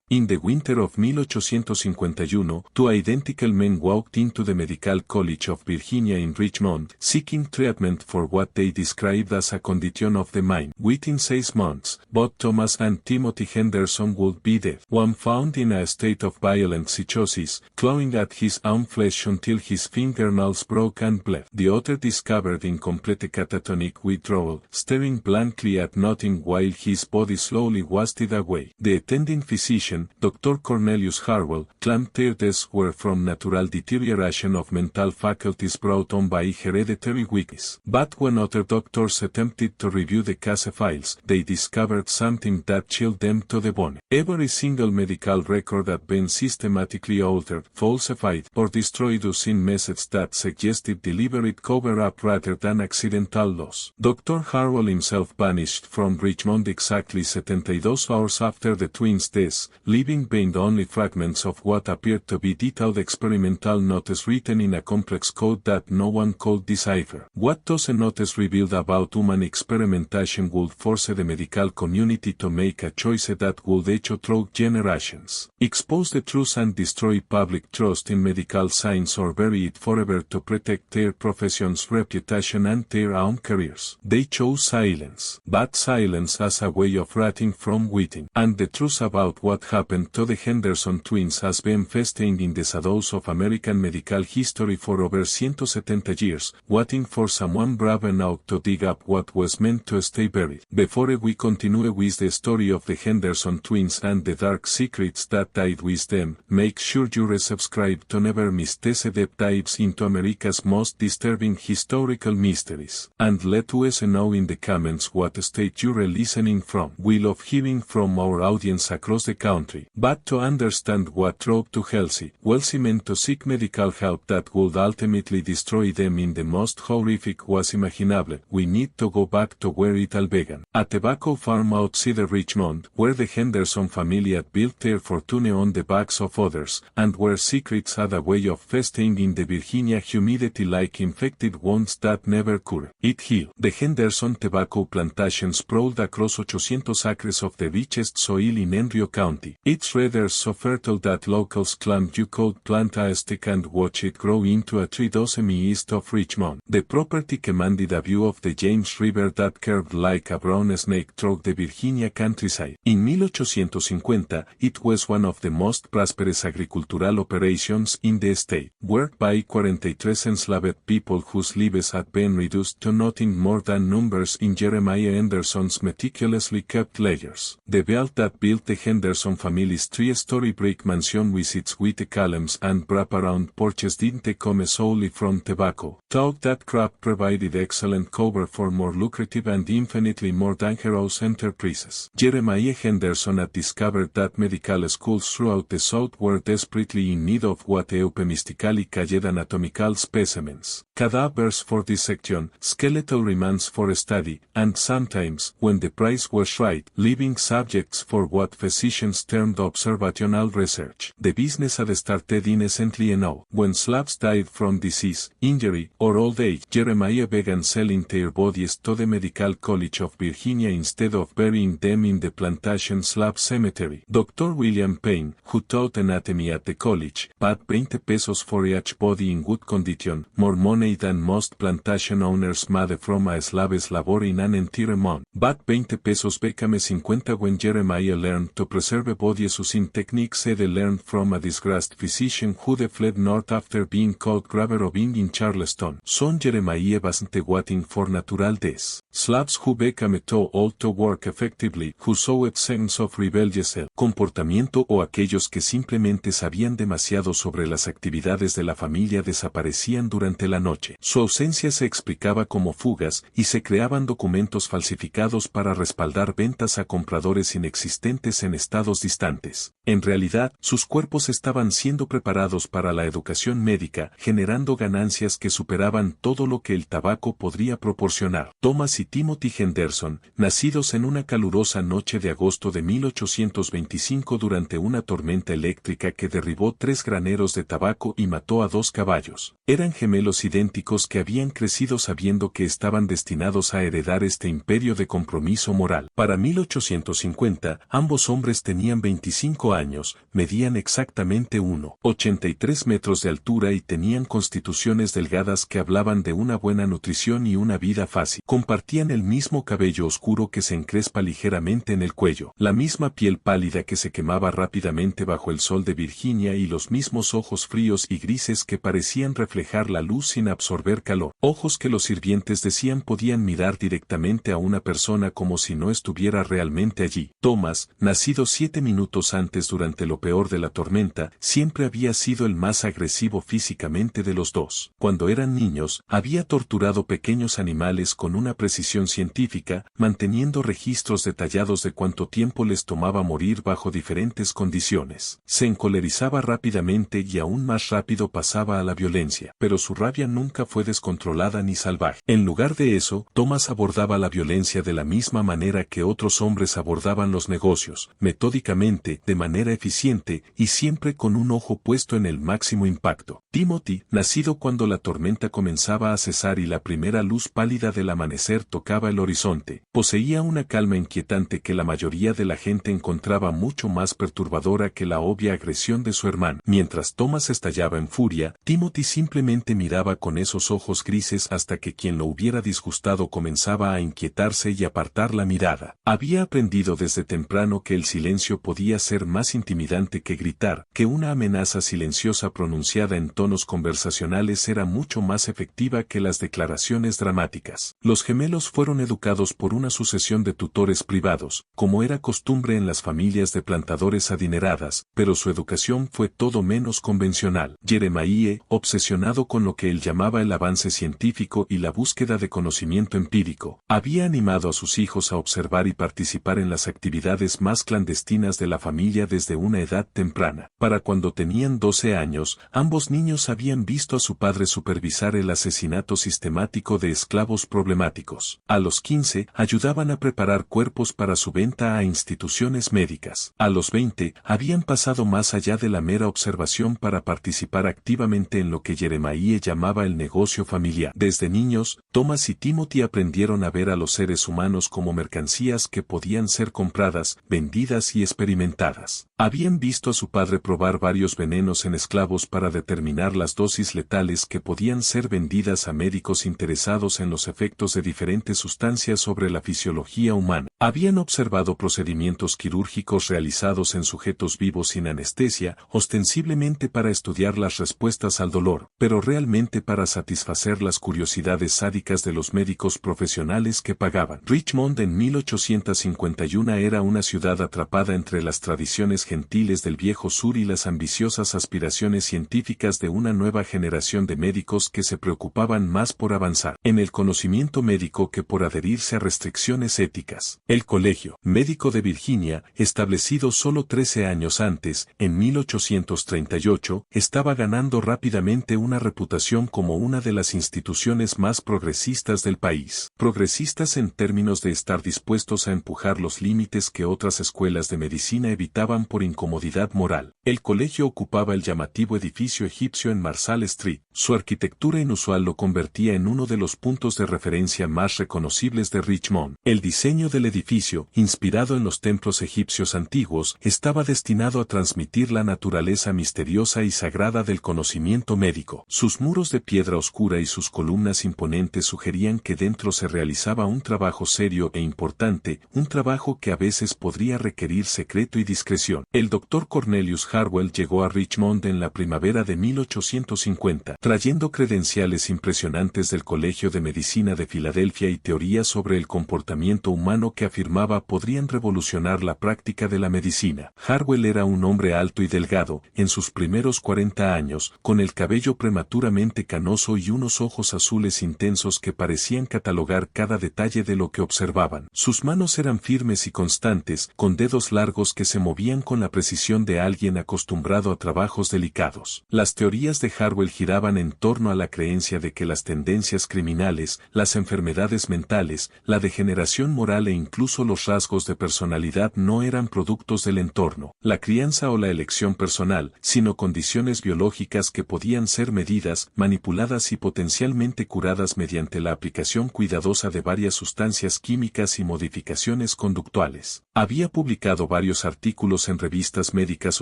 In the winter of 1851, two identical men walked into the Medical College of Virginia in Richmond, seeking treatment for what they described as a condition of the mind. Within 6 months, both Thomas and Timothy Henderson would be dead. One found in a state of violent psychosis, clawing at his own flesh until his fingernails broke and bled. The other discovered in complete catatonic withdrawal, staring blankly at nothing while his body slowly wasted away. The attending physician, Dr. Cornelius Harwell, claimed their deaths were from natural deterioration of mental faculties brought on by hereditary weakness. But when other doctors attempted to review the case files, they discovered something that chilled them to the bone. Every single medical record had been systematically altered, falsified, or destroyed using methods that suggested deliberate cover-up rather than accidental loss. Dr. Harwell himself vanished from Richmond exactly 72 hours after the twins' deaths, leaving behind only fragments of what appeared to be detailed experimental notes written in a complex code that no one could decipher. What those notes revealed about human experimentation would force the medical community to make a choice that would echo through generations. Expose the truth and destroy public trust in medical science, or bury it forever to protect their profession's reputation and their own careers. They chose silence. But silence as a way of writing from within. And the truth about what happened to the Henderson twins has been festering in the shadows of American medical history for over 170 years, waiting for someone brave enough to dig up what was meant to stay buried. Before we continue with the story of the Henderson twins and the dark secrets that died with them, make sure you resubscribe to never miss these deep dives into America's most disturbing historical mysteries. And let us know in the comments what state you're listening from. We love hearing from our audience across the country. But to understand what drove two healthy, wealthy men to seek medical help that would ultimately destroy them in the most horrific ways imaginable, we need to go back to where it all began. A tobacco farm outside Richmond, where the Henderson family had built their fortune on the backs of others, and where secrets had a way of festering in the Virginia humidity like infected wounds that never cure. It healed. The Henderson tobacco plantation sprawled across 800 acres of the richest soil in Henry County. Its rather so fertile that locals claimed you could plant a stick and watch it grow into a tree dozen east of Richmond. The property commanded a view of the James River that curved like a brown snake through the Virginia countryside. In 1850, it was one of the most prosperous agricultural operations in the state, worked by 43 enslaved people whose lives had been reduced to nothing more than numbers in Jeremiah Henderson's meticulously kept ledgers. The belt that built the Henderson family's 3-story brick mansion with its white columns and wraparound porches didn't come solely from tobacco, though that crop provided excellent cover for more lucrative and infinitely more dangerous enterprises. Jeremiah Henderson had discovered that medical schools throughout the South were desperately in need of what euphemistically called anatomical specimens, cadavers for dissection, skeletal remains for study, and sometimes, when the price was right, living subjects for what physicians termed observational research. The business had started innocently enough. When slaves died from disease, injury, or old age, Jeremiah began selling their bodies to the Medical College of Virginia instead of burying them in the plantation slab cemetery. Dr. William Payne, who taught anatomy at the college, paid 20 pesos for each body in good condition, more money than most plantation owners made from a slave's labor in an entire month. But 20 pesos became 50 when Jeremiah learned to preserve bodies using techniques he learned from a disgraced physician who fled north after being caught grave robbing in Charleston. Son Jeremiah wasn't waiting for natural death. Slaves who became too old to work effectively, who showed signs of rebellious comportamiento, o aquellos que simplemente sabían demasiado sobre las actividades de la familia desaparecían durante la noche. Su ausencia se explicaba como fugas y se creaban documentos falsificados para respaldar ventas a compradores inexistentes en estados distantes. En realidad, sus cuerpos estaban siendo preparados para la educación médica, generando ganancias que superaban todo lo que el tabaco podría proporcionar. Thomas y Timothy Henderson, nacidos en una calurosa noche de agosto de 1825 durante una tormenta eléctrica que derribó 3 graneros de tabaco y mató a 2 caballos, eran gemelos idénticos que habían crecido sabiendo que estaban destinados a heredar este imperio de compromiso moral. Para 1850, ambos hombres tenían 25 años, medían exactamente 1,83 metros de altura y tenían constituciones delgadas que hablaban de una buena nutrición y una vida fácil. Compartían el mismo cabello oscuro que se encrespa ligeramente en el cuello, la misma piel pálida que se quemaba rápidamente bajo el sol de Virginia y los mismos ojos fríos y grises que parecían reflejar la luz sin absorber calor. Ojos que los sirvientes decían podían mirar directamente a una persona como si no estuviera realmente allí. Thomas, nacido 7 minutos antes durante lo peor de la tormenta, siempre había sido el más agresivo físicamente de los dos. Cuando eran niños, había torturado pequeños animales con una precisión científica, manteniendo registros detallados de cuánto tiempo les tomaba morir bajo diferentes condiciones. Se encolerizaba rápidamente y aún más rápido pasaba a la violencia, pero su rabia nunca fue descontrolada ni salvaje. En lugar de eso, Thomas abordaba la violencia de la misma manera que otros hombres abordaban los negocios, metódicamente, de manera eficiente y siempre con un ojo puesto en el máximo impacto. Timothy, nacido cuando la tormenta comenzaba a cesar y la primera luz pálida del amanecer tocaba el horizonte, poseía una calma inquietante que la mayoría de la gente encontraba mucho más perturbadora que la obvia agresión de su hermano. Mientras Thomas estallaba en furia, Timothy simplemente miraba con esos ojos grises hasta que quien lo hubiera disgustado comenzaba a inquietarse y apartar la mirada. Había aprendido desde temprano que el silencio podía ser más intimidante que gritar, que una amenaza silenciosa pronunciada en tonos conversacionales era mucho más efectiva que las declaraciones dramáticas. Los gemelos fueron educados por una sucesión de tutores privados, como era costumbre en las familias de plantadores adineradas, pero su educación fue todo menos convencional. Jeremiah, obsesionado con lo que él llamaba el avance científico y la búsqueda de conocimiento empírico, había animado a sus hijos a observar y participar en las actividades más clandestinas de la familia desde una edad temprana. Para cuando tenían 12 años, ambos niños habían visto a su padre supervisar el asesinato sistemático de esclavos problemáticos. A los 15, ayudaban a preparar cuerpos para su venta a instituciones médicas. A los 20, habían pasado más allá de la mera observación para participar activamente en lo que Jeremiah llamaba el negocio familiar. Desde niños, Thomas y Timothy aprendieron a ver a los seres humanos como mercancías que podían ser compradas, vendidas y experimentadas. Habían visto a su padre probar varios venenos en esclavos para determinar las dosis letales que podían ser vendidas a médicos interesados en los efectos de diferentes sustancias sobre la fisiología humana. Habían observado procedimientos quirúrgicos realizados en sujetos vivos sin anestesia, ostensiblemente para estudiar las respuestas al dolor, pero realmente para satisfacer las curiosidades sádicas de los médicos profesionales que pagaban. Richmond en 1851 era una ciudad atrapada entre las tradiciones gentiles del viejo sur y las ambiciosas aspiraciones científicas de una nueva generación de médicos que se preocupaban más por avanzar en el conocimiento médico que por adherirse a restricciones éticas. El Colegio Médico de Virginia, establecido solo 13 años antes, en 1838, estaba ganando rápidamente una reputación como una de las instituciones más progresistas del país. Progresistas en términos de estar dispuestos a empujar los límites que otras escuelas de medicina evitaban por incomodidad moral. El colegio ocupaba el llamativo edificio egipcio en Marsal Street. Su arquitectura inusual lo convertía en uno de los puntos de referencia más reconocibles de Richmond. El diseño del edificio, inspirado en los templos egipcios antiguos, estaba destinado a transmitir la naturaleza misteriosa y sagrada del conocimiento médico. Sus muros de piedra oscura y sus columnas imponentes sugerían que dentro se realizaba un trabajo serio e importante, un trabajo que a veces podría requerir secreto y discreción. El doctor Cornelius Harwell llegó a Richmond en la primavera de 1850, trayendo credenciales impresionantes del Colegio de Medicina de Filadelfia y teorías sobre el comportamiento humano que afirmaba podrían revolucionar la práctica de la medicina. Harwell era un hombre alto y delgado, en sus primeros 40 años, con el cabello prematuramente canoso y unos ojos azules intensos que parecían catalogar cada detalle de lo que observaban. Sus manos eran firmes y constantes, con dedos largos que se movían con la precisión de alguien acostumbrado a trabajos delicados. Las teorías de Harwell giraban en torno a la creencia de que las tendencias criminales, las enfermedades mentales, la degeneración moral e incluso los rasgos de personalidad no eran productos del entorno, la crianza o la elección personal, sino condiciones biológicas que podían ser medidas, manipuladas y potencialmente curadas mediante la aplicación cuidadosa de varias sustancias químicas y modificaciones conductuales. Había publicado varios artículos artículos en revistas médicas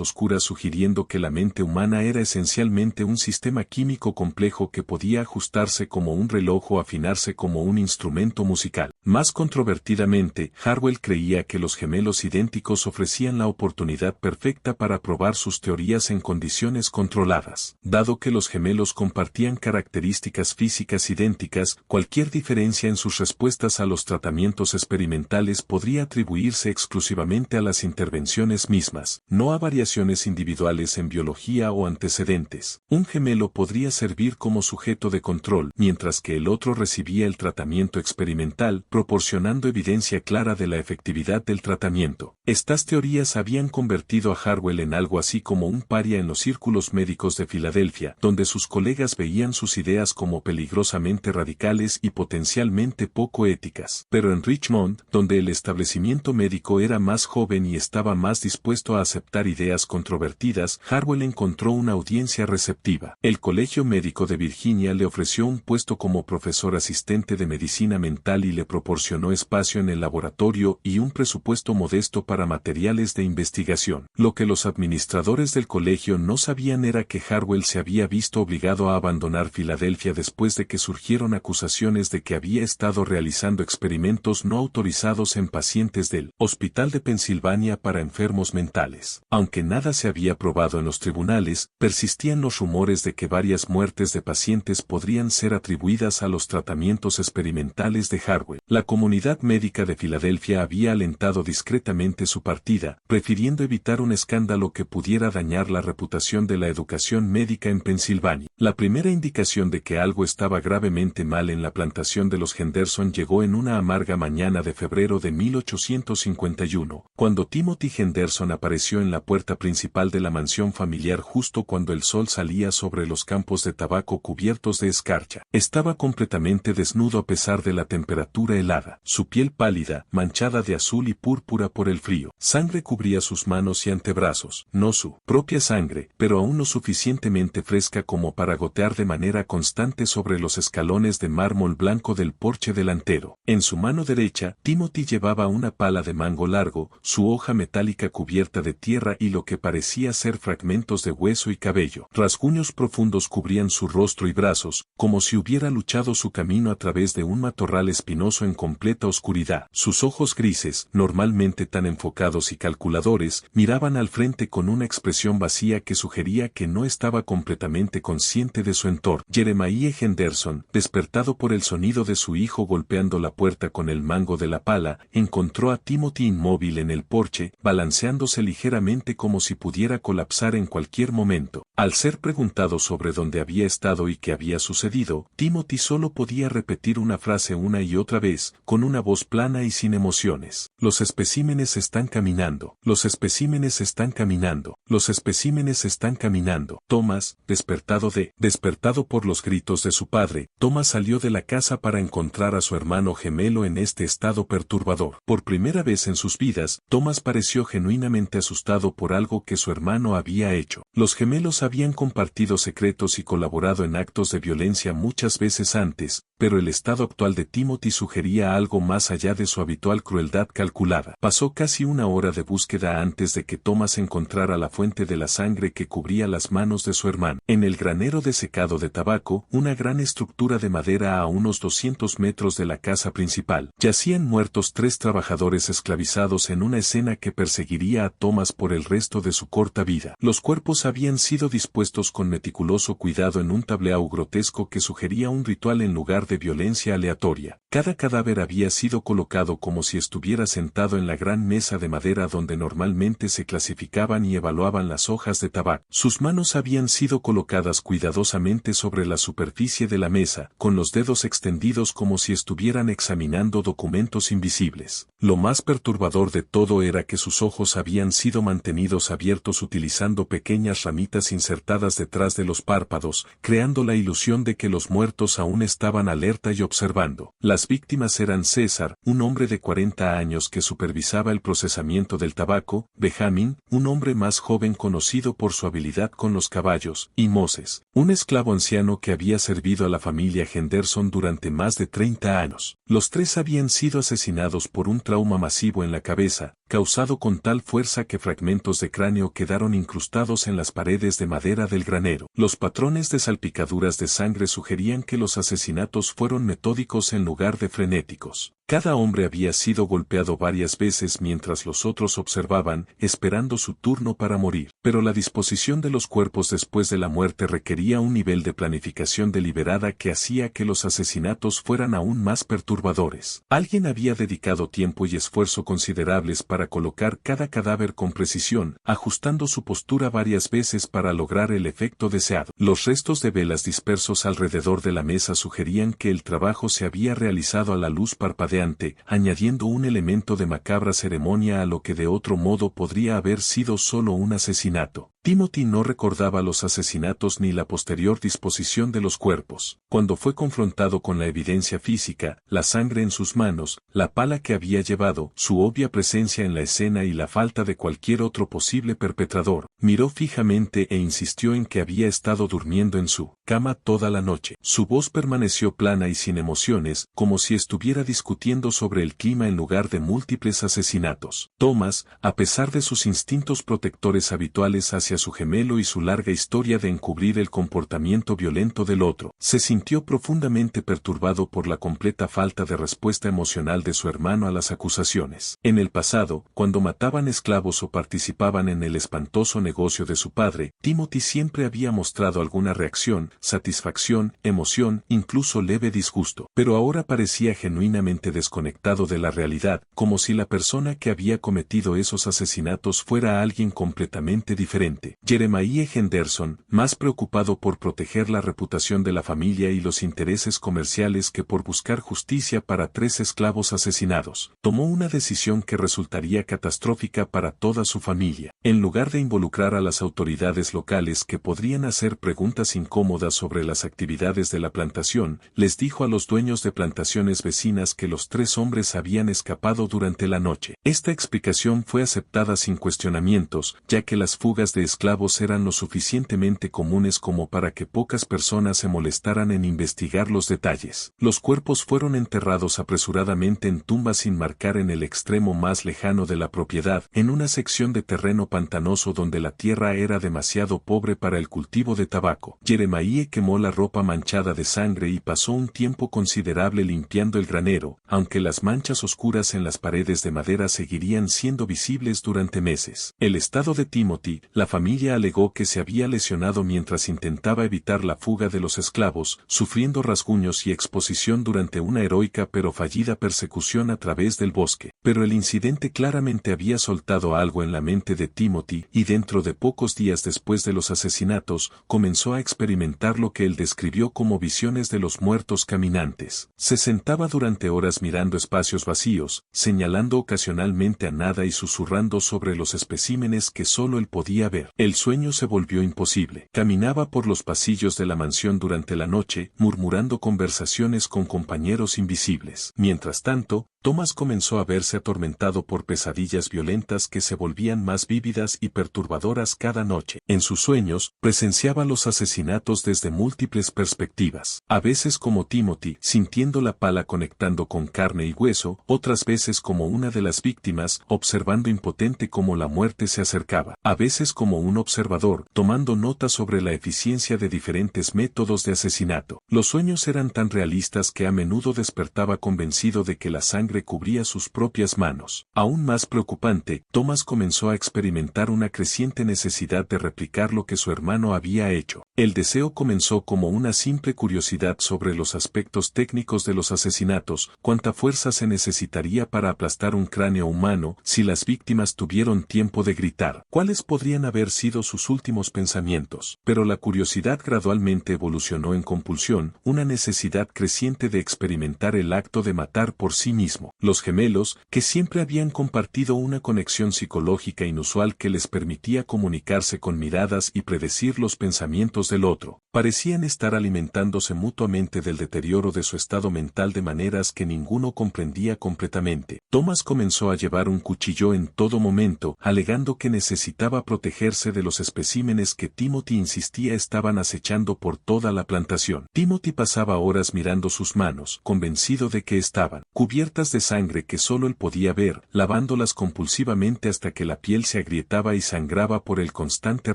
oscuras sugiriendo que la mente humana era esencialmente un sistema químico complejo que podía ajustarse como un reloj o afinarse como un instrumento musical. Más controvertidamente, Harwell creía que los gemelos idénticos ofrecían la oportunidad perfecta para probar sus teorías en condiciones controladas. Dado que los gemelos compartían características físicas idénticas, cualquier diferencia en sus respuestas a los tratamientos experimentales podría atribuirse exclusivamente a las intervenciones mismas, no a variaciones individuales en biología o antecedentes. Un gemelo podría servir como sujeto de control, mientras que el otro recibía el tratamiento experimental, proporcionando evidencia clara de la efectividad del tratamiento. Estas teorías habían convertido a Harwell en algo así como un paria en los círculos médicos de Filadelfia, donde sus colegas veían sus ideas como peligrosamente radicales y potencialmente poco éticas. Pero en Richmond, donde el establecimiento médico era más joven y estaba más dispuesto a aceptar ideas controvertidas, Harwell encontró una audiencia receptiva. El Colegio Médico de Virginia le ofreció un puesto como profesor asistente de medicina mental y le proporcionó espacio en el laboratorio y un presupuesto modesto para materiales de investigación. Lo que los administradores del colegio no sabían era que Harwell se había visto obligado a abandonar Filadelfia después de que surgieron acusaciones de que había estado realizando experimentos no autorizados en pacientes del Hospital de Pensilvania para enfermos mentales. Aunque nada se había probado en los tribunales, persistían los rumores de que varias muertes de pacientes podrían ser atribuidas a los tratamientos experimentales de Harwell. La comunidad médica de Filadelfia había alentado discretamente su partida, prefiriendo evitar un escándalo que pudiera dañar la reputación de la educación médica en Pensilvania. La primera indicación de que algo estaba gravemente mal en la plantación de los Henderson llegó en una amarga mañana de febrero de 1851, cuando Timothy Henderson apareció en la puerta principal de la mansión familiar justo cuando el sol salía sobre los campos de tabaco cubiertos de escarcha. Estaba completamente desnudo a pesar de la temperatura helada, su piel pálida, manchada de azul y púrpura por el frío. Sangre cubría sus manos y antebrazos, no su propia sangre, pero aún lo suficientemente fresca como para gotear de manera constante sobre los escalones de mármol blanco del porche delantero. En su mano derecha, Timothy llevaba una pala de mango largo, su hoja metálica cubierta de tierra y lo que parecía ser fragmentos de hueso y cabello. Rasguños profundos cubrían su rostro y brazos, como si hubiera luchado su camino a través de un matorral espinoso en completa oscuridad. Sus ojos grises, normalmente tan enfocados y calculadores, miraban al frente con una expresión vacía que sugería que no estaba completamente consciente de su entorno. Jeremiah Henderson, despertado por el sonido de su hijo golpeando la puerta con el mango de la pala, encontró a Timothy inmóvil en el porche, balanceándose ligeramente como si pudiera colapsar en cualquier momento. Al ser preguntado sobre dónde había estado y qué había sucedido, Timothy solo podía repetir una frase una y otra vez, con una voz plana y sin emociones. Los especímenes están caminando. Los especímenes están caminando. Los especímenes están caminando. Thomas, despertado por los gritos de su padre, Thomas salió de la casa para encontrar a su hermano gemelo en este estado perturbador. Por primera vez en sus vidas, Thomas pareció genuinamente asustado por algo que su hermano había hecho. Los gemelos habían compartido secretos y colaborado en actos de violencia muchas veces antes, pero el estado actual de Timothy sugería algo más allá de su habitual crueldad calculada. Pasó casi una hora de búsqueda antes de que Thomas encontrara la fuente de la sangre que cubría las manos de su hermano. En el granero de secado de tabaco, una gran estructura de madera a unos 200 metros de la casa principal, yacían muertos 3 trabajadores esclavizados en una escena que perseguiría a Thomas por el resto de su corta vida. Los cuerpos habían sido dispuestos con meticuloso cuidado en un tableau grotesco que sugería un ritual en lugar de violencia aleatoria. Cada cadáver había sido colocado como si estuviera sentado en la gran mesa de madera donde normalmente se clasificaban y evaluaban las hojas de tabaco. Sus manos habían sido colocadas cuidadosamente sobre la superficie de la mesa, con los dedos extendidos como si estuvieran examinando documentos invisibles. Lo más perturbador de todo era que sus ojos habían sido mantenidos abiertos utilizando pequeñas ramitas insertadas detrás de los párpados, creando la ilusión de que los muertos aún estaban alerta y observando. Las víctimas eran César, un hombre de 40 años que supervisaba el procesamiento del tabaco, Benjamin, un hombre más joven conocido por su habilidad con los caballos, y Moses, un esclavo anciano que había servido a la familia Henderson durante más de 30 años. Los 3 habían sido asesinados por un trauma masivo en la cabeza, causado con tal fuerza fuerza que fragmentos de cráneo quedaron incrustados en las paredes de madera del granero. Los patrones de salpicaduras de sangre sugerían que los asesinatos fueron metódicos en lugar de frenéticos. Cada hombre había sido golpeado varias veces mientras los otros observaban, esperando su turno para morir. Pero la disposición de los cuerpos después de la muerte requería un nivel de planificación deliberada que hacía que los asesinatos fueran aún más perturbadores. Alguien había dedicado tiempo y esfuerzo considerables para colocar cada cadáver con precisión, ajustando su postura varias veces para lograr el efecto deseado. Los restos de velas dispersos alrededor de la mesa sugerían que el trabajo se había realizado a la luz parpadeante, añadiendo un elemento de macabra ceremonia a lo que de otro modo podría haber sido solo un asesinato. Timothy no recordaba los asesinatos ni la posterior disposición de los cuerpos. Cuando fue confrontado con la evidencia física, la sangre en sus manos, la pala que había llevado, su obvia presencia en la escena y la falta de cualquier otro posible perpetrador, miró fijamente e insistió en que había estado durmiendo en su cama toda la noche. Su voz permaneció plana y sin emociones, como si estuviera discutiendo sobre el clima en lugar de múltiples asesinatos. Thomas, a pesar de sus instintos protectores habituales hacia su gemelo y su larga historia de encubrir el comportamiento violento del otro, se sintió profundamente perturbado por la completa falta de respuesta emocional de su hermano a las acusaciones. En el pasado, cuando mataban esclavos o participaban en el espantoso negocio de su padre, Timothy siempre había mostrado alguna reacción, satisfacción, emoción, incluso leve disgusto, pero ahora parecía genuinamente desconectado de la realidad, como si la persona que había cometido esos asesinatos fuera alguien completamente diferente. Jeremiah Henderson, más preocupado por proteger la reputación de la familia y los intereses comerciales que por buscar justicia para 3 esclavos asesinados, tomó una decisión que resultaría catastrófica para toda su familia. En lugar de involucrar a las autoridades locales que podrían hacer preguntas incómodas sobre las actividades de la plantación, les dijo a los dueños de plantaciones vecinas que los 3 hombres habían escapado durante la noche. Esta explicación fue aceptada sin cuestionamientos, ya que las fugas de esclavos eran lo suficientemente comunes como para que pocas personas se molestaran en investigar los detalles. Los cuerpos fueron enterrados apresuradamente en tumbas sin marcar en el extremo más lejano de la propiedad, en una sección de terreno pantanoso donde la tierra era demasiado pobre para el cultivo de tabaco. Jeremiah quemó la ropa manchada de sangre y pasó un tiempo considerable limpiando el granero, aunque las manchas oscuras en las paredes de madera seguirían siendo visibles durante meses. El estado de Timothy, la familia alegó que se había lesionado mientras intentaba evitar la fuga de los esclavos, sufriendo rasguños y exposición durante una heroica pero fallida persecución a través del bosque. Pero el incidente claramente había soltado algo en la mente de Timothy y dentro de pocos días después de los asesinatos, comenzó a experimentar lo que él describió como visiones de los muertos caminantes. Se sentaba durante horas mirando espacios vacíos, señalando ocasionalmente a nada y susurrando sobre los especímenes que solo él podía ver. El sueño se volvió imposible. Caminaba por los pasillos de la mansión durante la noche, murmurando conversaciones con compañeros invisibles. Mientras tanto, Thomas comenzó a verse atormentado por pesadillas violentas que se volvían más vívidas y perturbadoras cada noche. En sus sueños, presenciaba los asesinatos desde múltiples perspectivas. A veces como Timothy, sintiendo la pala conectando con carne y hueso, otras veces como una de las víctimas, observando impotente cómo la muerte se acercaba. A veces como un observador, tomando nota sobre la eficiencia de diferentes métodos de asesinato. Los sueños eran tan realistas que a menudo despertaba convencido de que la sangre cubría sus propias manos. Aún más preocupante, Thomas comenzó a experimentar una creciente necesidad de replicar lo que su hermano había hecho. El deseo comenzó como una simple curiosidad sobre los aspectos técnicos de los asesinatos, cuánta fuerza se necesitaría para aplastar un cráneo humano, si las víctimas tuvieron tiempo de gritar, cuáles podrían haber sido sus últimos pensamientos. Pero la curiosidad gradualmente evolucionó en compulsión, una necesidad creciente de experimentar el acto de matar por sí mismo. Los gemelos, que siempre habían compartido una conexión psicológica inusual que les permitía comunicarse con miradas y predecir los pensamientos del otro, Parecían estar alimentándose mutuamente del deterioro de su estado mental de maneras que ninguno comprendía completamente. Thomas comenzó a llevar un cuchillo en todo momento, alegando que necesitaba protegerse de los especímenes que Timothy insistía estaban acechando por toda la plantación. Timothy pasaba horas mirando sus manos, convencido de que estaban cubiertas de sangre que solo él podía ver, lavándolas compulsivamente hasta que la piel se agrietaba y sangraba por el constante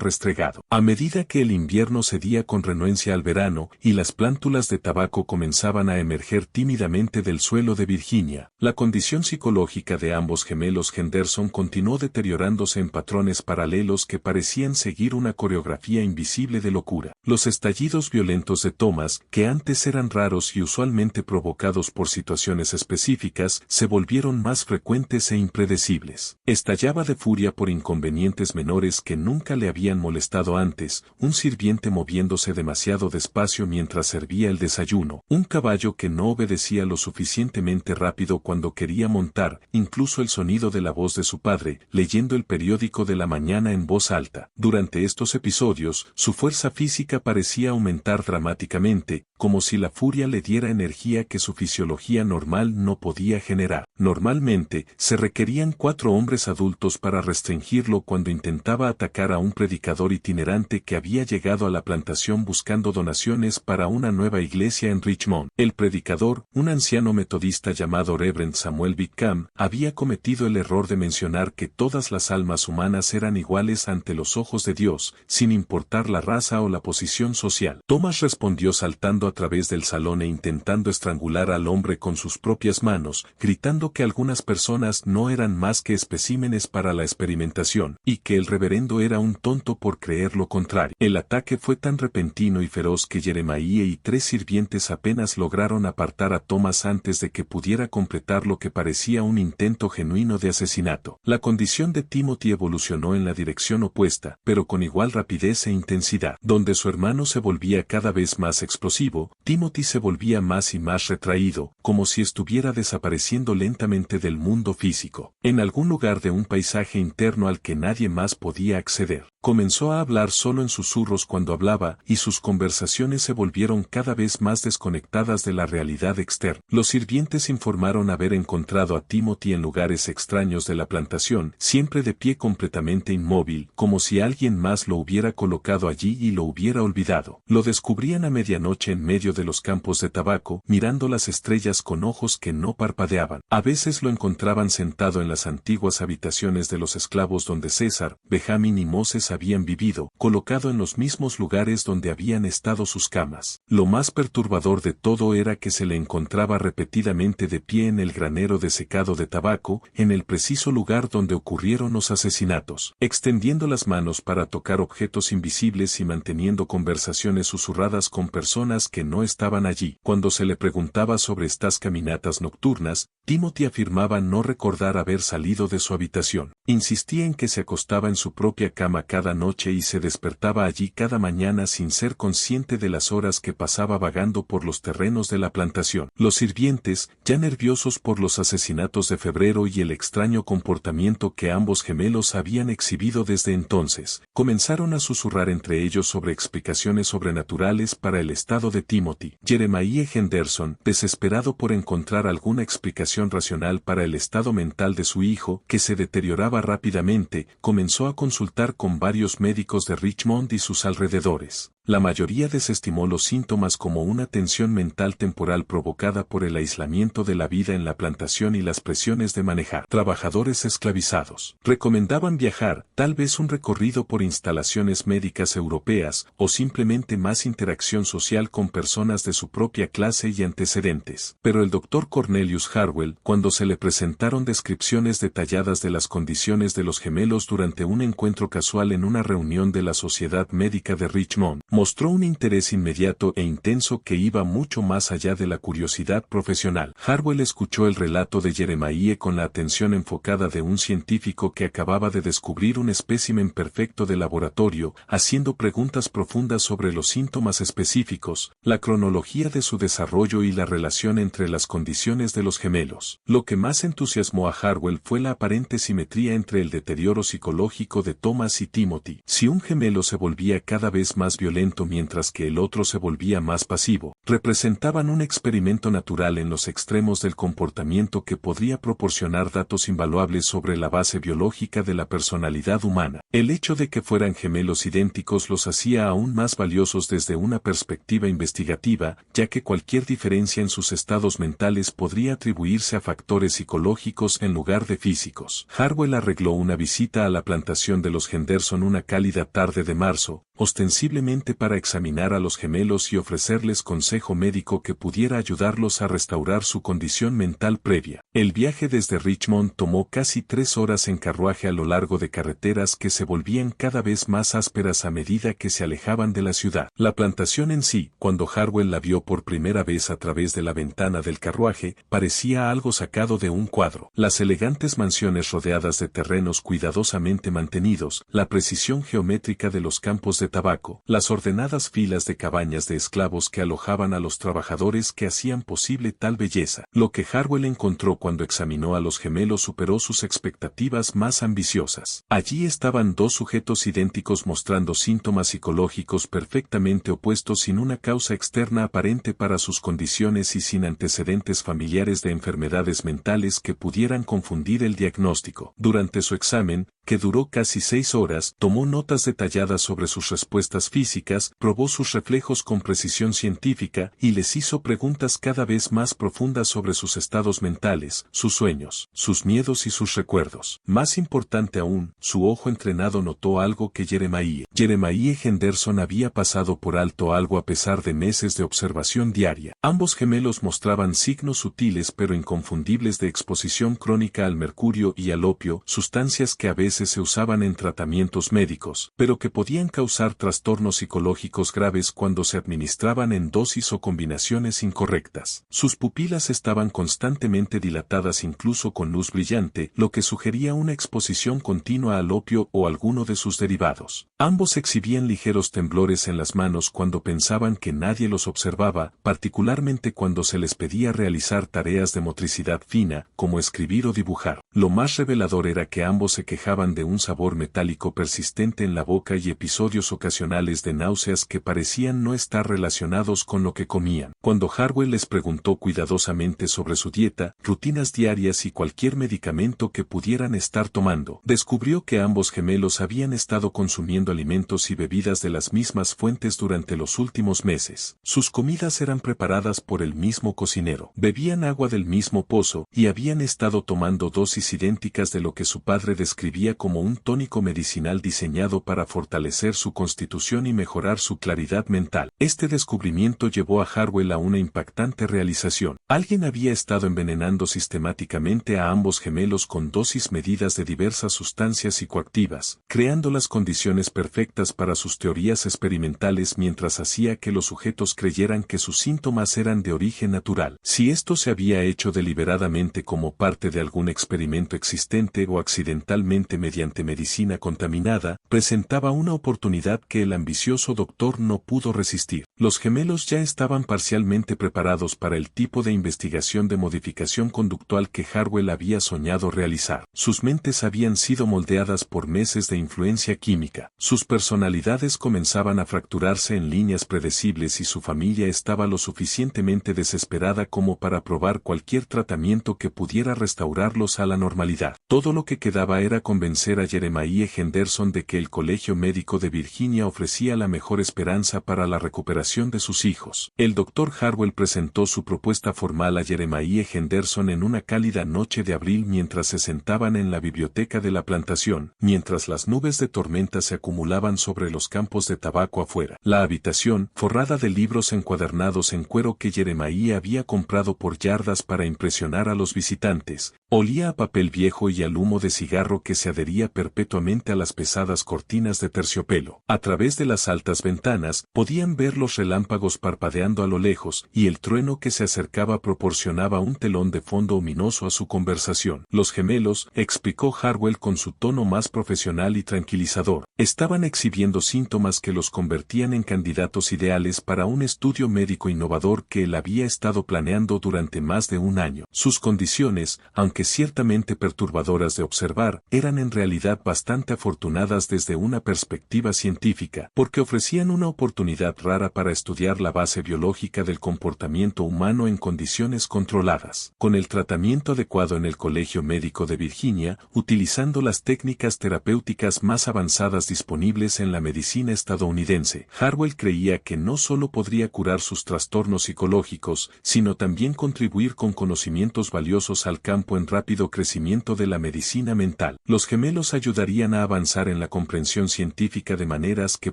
restregado. A medida que el invierno cedía con renuencia al verano y las plántulas de tabaco comenzaban a emerger tímidamente del suelo de Virginia, la condición psicológica de ambos gemelos Henderson continuó deteriorándose en patrones paralelos que parecían seguir una coreografía invisible de locura. Los estallidos violentos de Thomas, que antes eran raros y usualmente provocados por situaciones específicas, se volvieron más frecuentes e impredecibles. Estallaba de furia por inconvenientes menores que nunca le habían molestado antes, un sirviente moviéndose demasiado despacio mientras servía el desayuno, un caballo que no obedecía lo suficientemente rápido cuando quería montar, incluso el sonido de la voz de su padre, leyendo el periódico de la mañana en voz alta. Durante estos episodios, su fuerza física parecía aumentar dramáticamente, como si la furia le diera energía que su fisiología normal no podía generar. Normalmente, se requerían 4 hombres adultos para restringirlo cuando intentaba atacar a un predicador itinerante que había llegado a la plantación buscando donaciones para una nueva iglesia en Richmond. El predicador, un anciano metodista llamado Reverend Samuel Whitcomb, había cometido el error de mencionar que todas las almas humanas eran iguales ante los ojos de Dios, sin importar la raza o la posición social. Thomas respondió saltando a través del salón e intentando estrangular al hombre con sus propias manos, gritando que algunas personas no eran más que especímenes para la experimentación, y que el reverendo era un tonto por creer lo contrario. El ataque fue tan repentino y feroz que Jeremiah y 3 sirvientes apenas lograron apartar a Thomas antes de que pudiera completar lo que parecía un intento genuino de asesinato. La condición de Timothy evolucionó en la dirección opuesta, pero con igual rapidez e intensidad. Donde su hermano se volvía cada vez más explosivo, Timothy se volvía más y más retraído, como si estuviera desapareciendo lentamente del mundo físico, en algún lugar de un paisaje interno al que nadie más podía acceder. Comenzó a hablar solo en susurros cuando hablaba, y sus conversaciones se volvieron cada vez más desconectadas de la realidad externa. Los sirvientes informaron haber encontrado a Timothy en lugares extraños de la plantación, siempre de pie completamente inmóvil, como si alguien más lo hubiera colocado allí y lo hubiera olvidado. Lo descubrían a medianoche en medio de los campos de tabaco, mirando las estrellas con ojos que no parpadeaban. A veces lo encontraban sentado en las antiguas habitaciones de los esclavos donde César, Benjamín y Moses habían vivido, colocado en los mismos lugares donde habían estado sus camas. Lo más perturbador de todo era que se le encontraba repetidamente de pie en el granero desecado de tabaco, en el preciso lugar donde ocurrieron los asesinatos, extendiendo las manos para tocar objetos invisibles y manteniendo conversaciones susurradas con personas que no estaban allí. Cuando se le preguntaba sobre estas caminatas nocturnas, Timothy afirmaba no recordar haber salido de su habitación. Insistía en que se acostaba en su propia cama cada noche y se despertaba allí cada mañana sin ser consciente de las horas que pasaba vagando por los terrenos de la plantación. Los sirvientes, ya nerviosos por los asesinatos de febrero y el extraño comportamiento que ambos gemelos habían exhibido desde entonces, comenzaron a susurrar entre ellos sobre explicaciones sobrenaturales para el estado de Timothy. Jeremiah Henderson, desesperado por encontrar alguna explicación racional para el estado mental de su hijo, que se deterioraba rápidamente, comenzó a consultar con varios médicos de Richmond y sus alrededores. La mayoría desestimó los síntomas como una tensión mental temporal provocada por el aislamiento de la vida en la plantación y las presiones de manejar trabajadores esclavizados. Recomendaban viajar, tal vez un recorrido por instalaciones médicas europeas, o simplemente más interacción social con personas de su propia clase y antecedentes. Pero el Dr. Cornelius Harwell, cuando se le presentaron descripciones detalladas de las condiciones de los gemelos durante un encuentro casual en una reunión de la Sociedad Médica de Richmond, mostró un interés inmediato e intenso que iba mucho más allá de la curiosidad profesional. Harwell escuchó el relato de Jeremiah con la atención enfocada de un científico que acababa de descubrir un espécimen perfecto de laboratorio, haciendo preguntas profundas sobre los síntomas específicos, la cronología de su desarrollo y la relación entre las condiciones de los gemelos. Lo que más entusiasmó a Harwell fue la aparente simetría entre el deterioro psicológico de Thomas y Timothy. Si un gemelo se volvía cada vez más violento violento mientras que el otro se volvía más pasivo, representaban un experimento natural en los extremos del comportamiento que podría proporcionar datos invaluables sobre la base biológica de la personalidad humana. El hecho de que fueran gemelos idénticos los hacía aún más valiosos desde una perspectiva investigativa, ya que cualquier diferencia en sus estados mentales podría atribuirse a factores psicológicos en lugar de físicos. Harwell arregló una visita a la plantación de los Henderson una cálida tarde de marzo, ostensiblemente para examinar a los gemelos y ofrecerles consejo médico que pudiera ayudarlos a restaurar su condición mental previa. El viaje desde Richmond tomó casi 3 horas en carruaje a lo largo de carreteras que se volvían cada vez más ásperas a medida que se alejaban de la ciudad. La plantación en sí, cuando Harwell la vio por primera vez a través de la ventana del carruaje, parecía algo sacado de un cuadro. Las elegantes mansiones rodeadas de terrenos cuidadosamente mantenidos, la precisión geométrica de los campos de tabaco, las ordenadas filas de cabañas de esclavos que alojaban a los trabajadores que hacían posible tal belleza. Lo que Harwell encontró cuando examinó a los gemelos superó sus expectativas más ambiciosas. Allí estaban dos sujetos idénticos mostrando síntomas psicológicos perfectamente opuestos sin una causa externa aparente para sus condiciones y sin antecedentes familiares de enfermedades mentales que pudieran confundir el diagnóstico. Durante su examen, que duró casi 6 horas, tomó notas detalladas sobre sus respuestas físicas, probó sus reflejos con precisión científica y les hizo preguntas cada vez más profundas sobre sus estados mentales, sus sueños, sus miedos y sus recuerdos. Más importante aún, su ojo entrenado notó algo que Jeremiah Henderson había pasado por alto algo a pesar de meses de observación diaria. Ambos gemelos mostraban signos sutiles pero inconfundibles de exposición crónica al mercurio y al opio, sustancias que a veces se usaban en tratamientos médicos, pero que podían causar trastornos psicológicos graves cuando se administraban en dosis o combinaciones incorrectas. Sus pupilas estaban constantemente dilatadas incluso con luz brillante, lo que sugería una exposición continua al opio o alguno de sus derivados. Ambos exhibían ligeros temblores en las manos cuando pensaban que nadie los observaba, particularmente cuando se les pedía realizar tareas de motricidad fina, como escribir o dibujar. Lo más revelador era que ambos se quejaban de un sabor metálico persistente en la boca y episodios ocasionales de náuseas que parecían no estar relacionados con lo que comían. Cuando Harwell les preguntó cuidadosamente sobre su dieta, rutinas diarias y cualquier medicamento que pudieran estar tomando, descubrió que ambos gemelos habían estado consumiendo alimentos y bebidas de las mismas fuentes durante los últimos meses. Sus comidas eran preparadas por el mismo cocinero, bebían agua del mismo pozo y habían estado tomando dosis idénticas de lo que su padre describía como un tónico medicinal diseñado para fortalecer su constitución y mejorar su claridad mental. Este descubrimiento llevó a Harwell a una impactante realización. Alguien había estado envenenando sistemáticamente a ambos gemelos con dosis medidas de diversas sustancias psicoactivas, creando las condiciones perfectas para sus teorías experimentales mientras hacía que los sujetos creyeran que sus síntomas eran de origen natural. Si esto se había hecho deliberadamente como parte de algún experimento existente o accidentalmente mediante medicina contaminada, presentaba una oportunidad que el ambicioso doctor no pudo resistir. Los gemelos ya estaban parcialmente preparados para el tipo de investigación de modificación conductual que Harwell había soñado realizar. Sus mentes habían sido moldeadas por meses de influencia química. Sus personalidades comenzaban a fracturarse en líneas predecibles y su familia estaba lo suficientemente desesperada como para probar cualquier tratamiento que pudiera restaurarlos a la normalidad. Todo lo que quedaba era convencer a Jeremiah Henderson de que el Colegio Médico de Virginia ofrecía la mejor esperanza para la recuperación de sus hijos. El Dr. Harwell presentó su propuesta formal a Jeremiah Henderson en una cálida noche de abril mientras se sentaban en la biblioteca de la plantación, mientras las nubes de tormenta se acumulaban sobre los campos de tabaco afuera. La habitación, forrada de libros encuadernados en cuero que Jeremiah había comprado por yardas para impresionar a los visitantes, olía a papel viejo y al humo de cigarro que se adhería perpetuamente a las pesadas cortinas de terciopelo. A través de las altas ventanas, podían ver los relámpagos parpadeando a lo lejos, y el trueno que se acercaba proporcionaba un telón de fondo ominoso a su conversación. Los gemelos, explicó Harwell con su tono más profesional y tranquilizador, estaban exhibiendo síntomas que los convertían en candidatos ideales para un estudio médico innovador que él había estado planeando durante más de un año. Sus condiciones, aunque ciertamente perturbadoras de observar, eran en realidad bastante afortunadas desde una perspectiva científica, porque ofrecían una oportunidad rara para estudiar la base biológica del comportamiento humano en condiciones controladas. Con el tratamiento adecuado en el Colegio Médico de Virginia, utilizando las técnicas terapéuticas más avanzadas disponibles en la medicina estadounidense, Harwell creía que no solo podría curar sus trastornos psicológicos, sino también contribuir con conocimientos valiosos al campo en rápido crecimiento de la medicina mental. Los gemelos ayudarían a avanzar en la comprensión científica de maneras que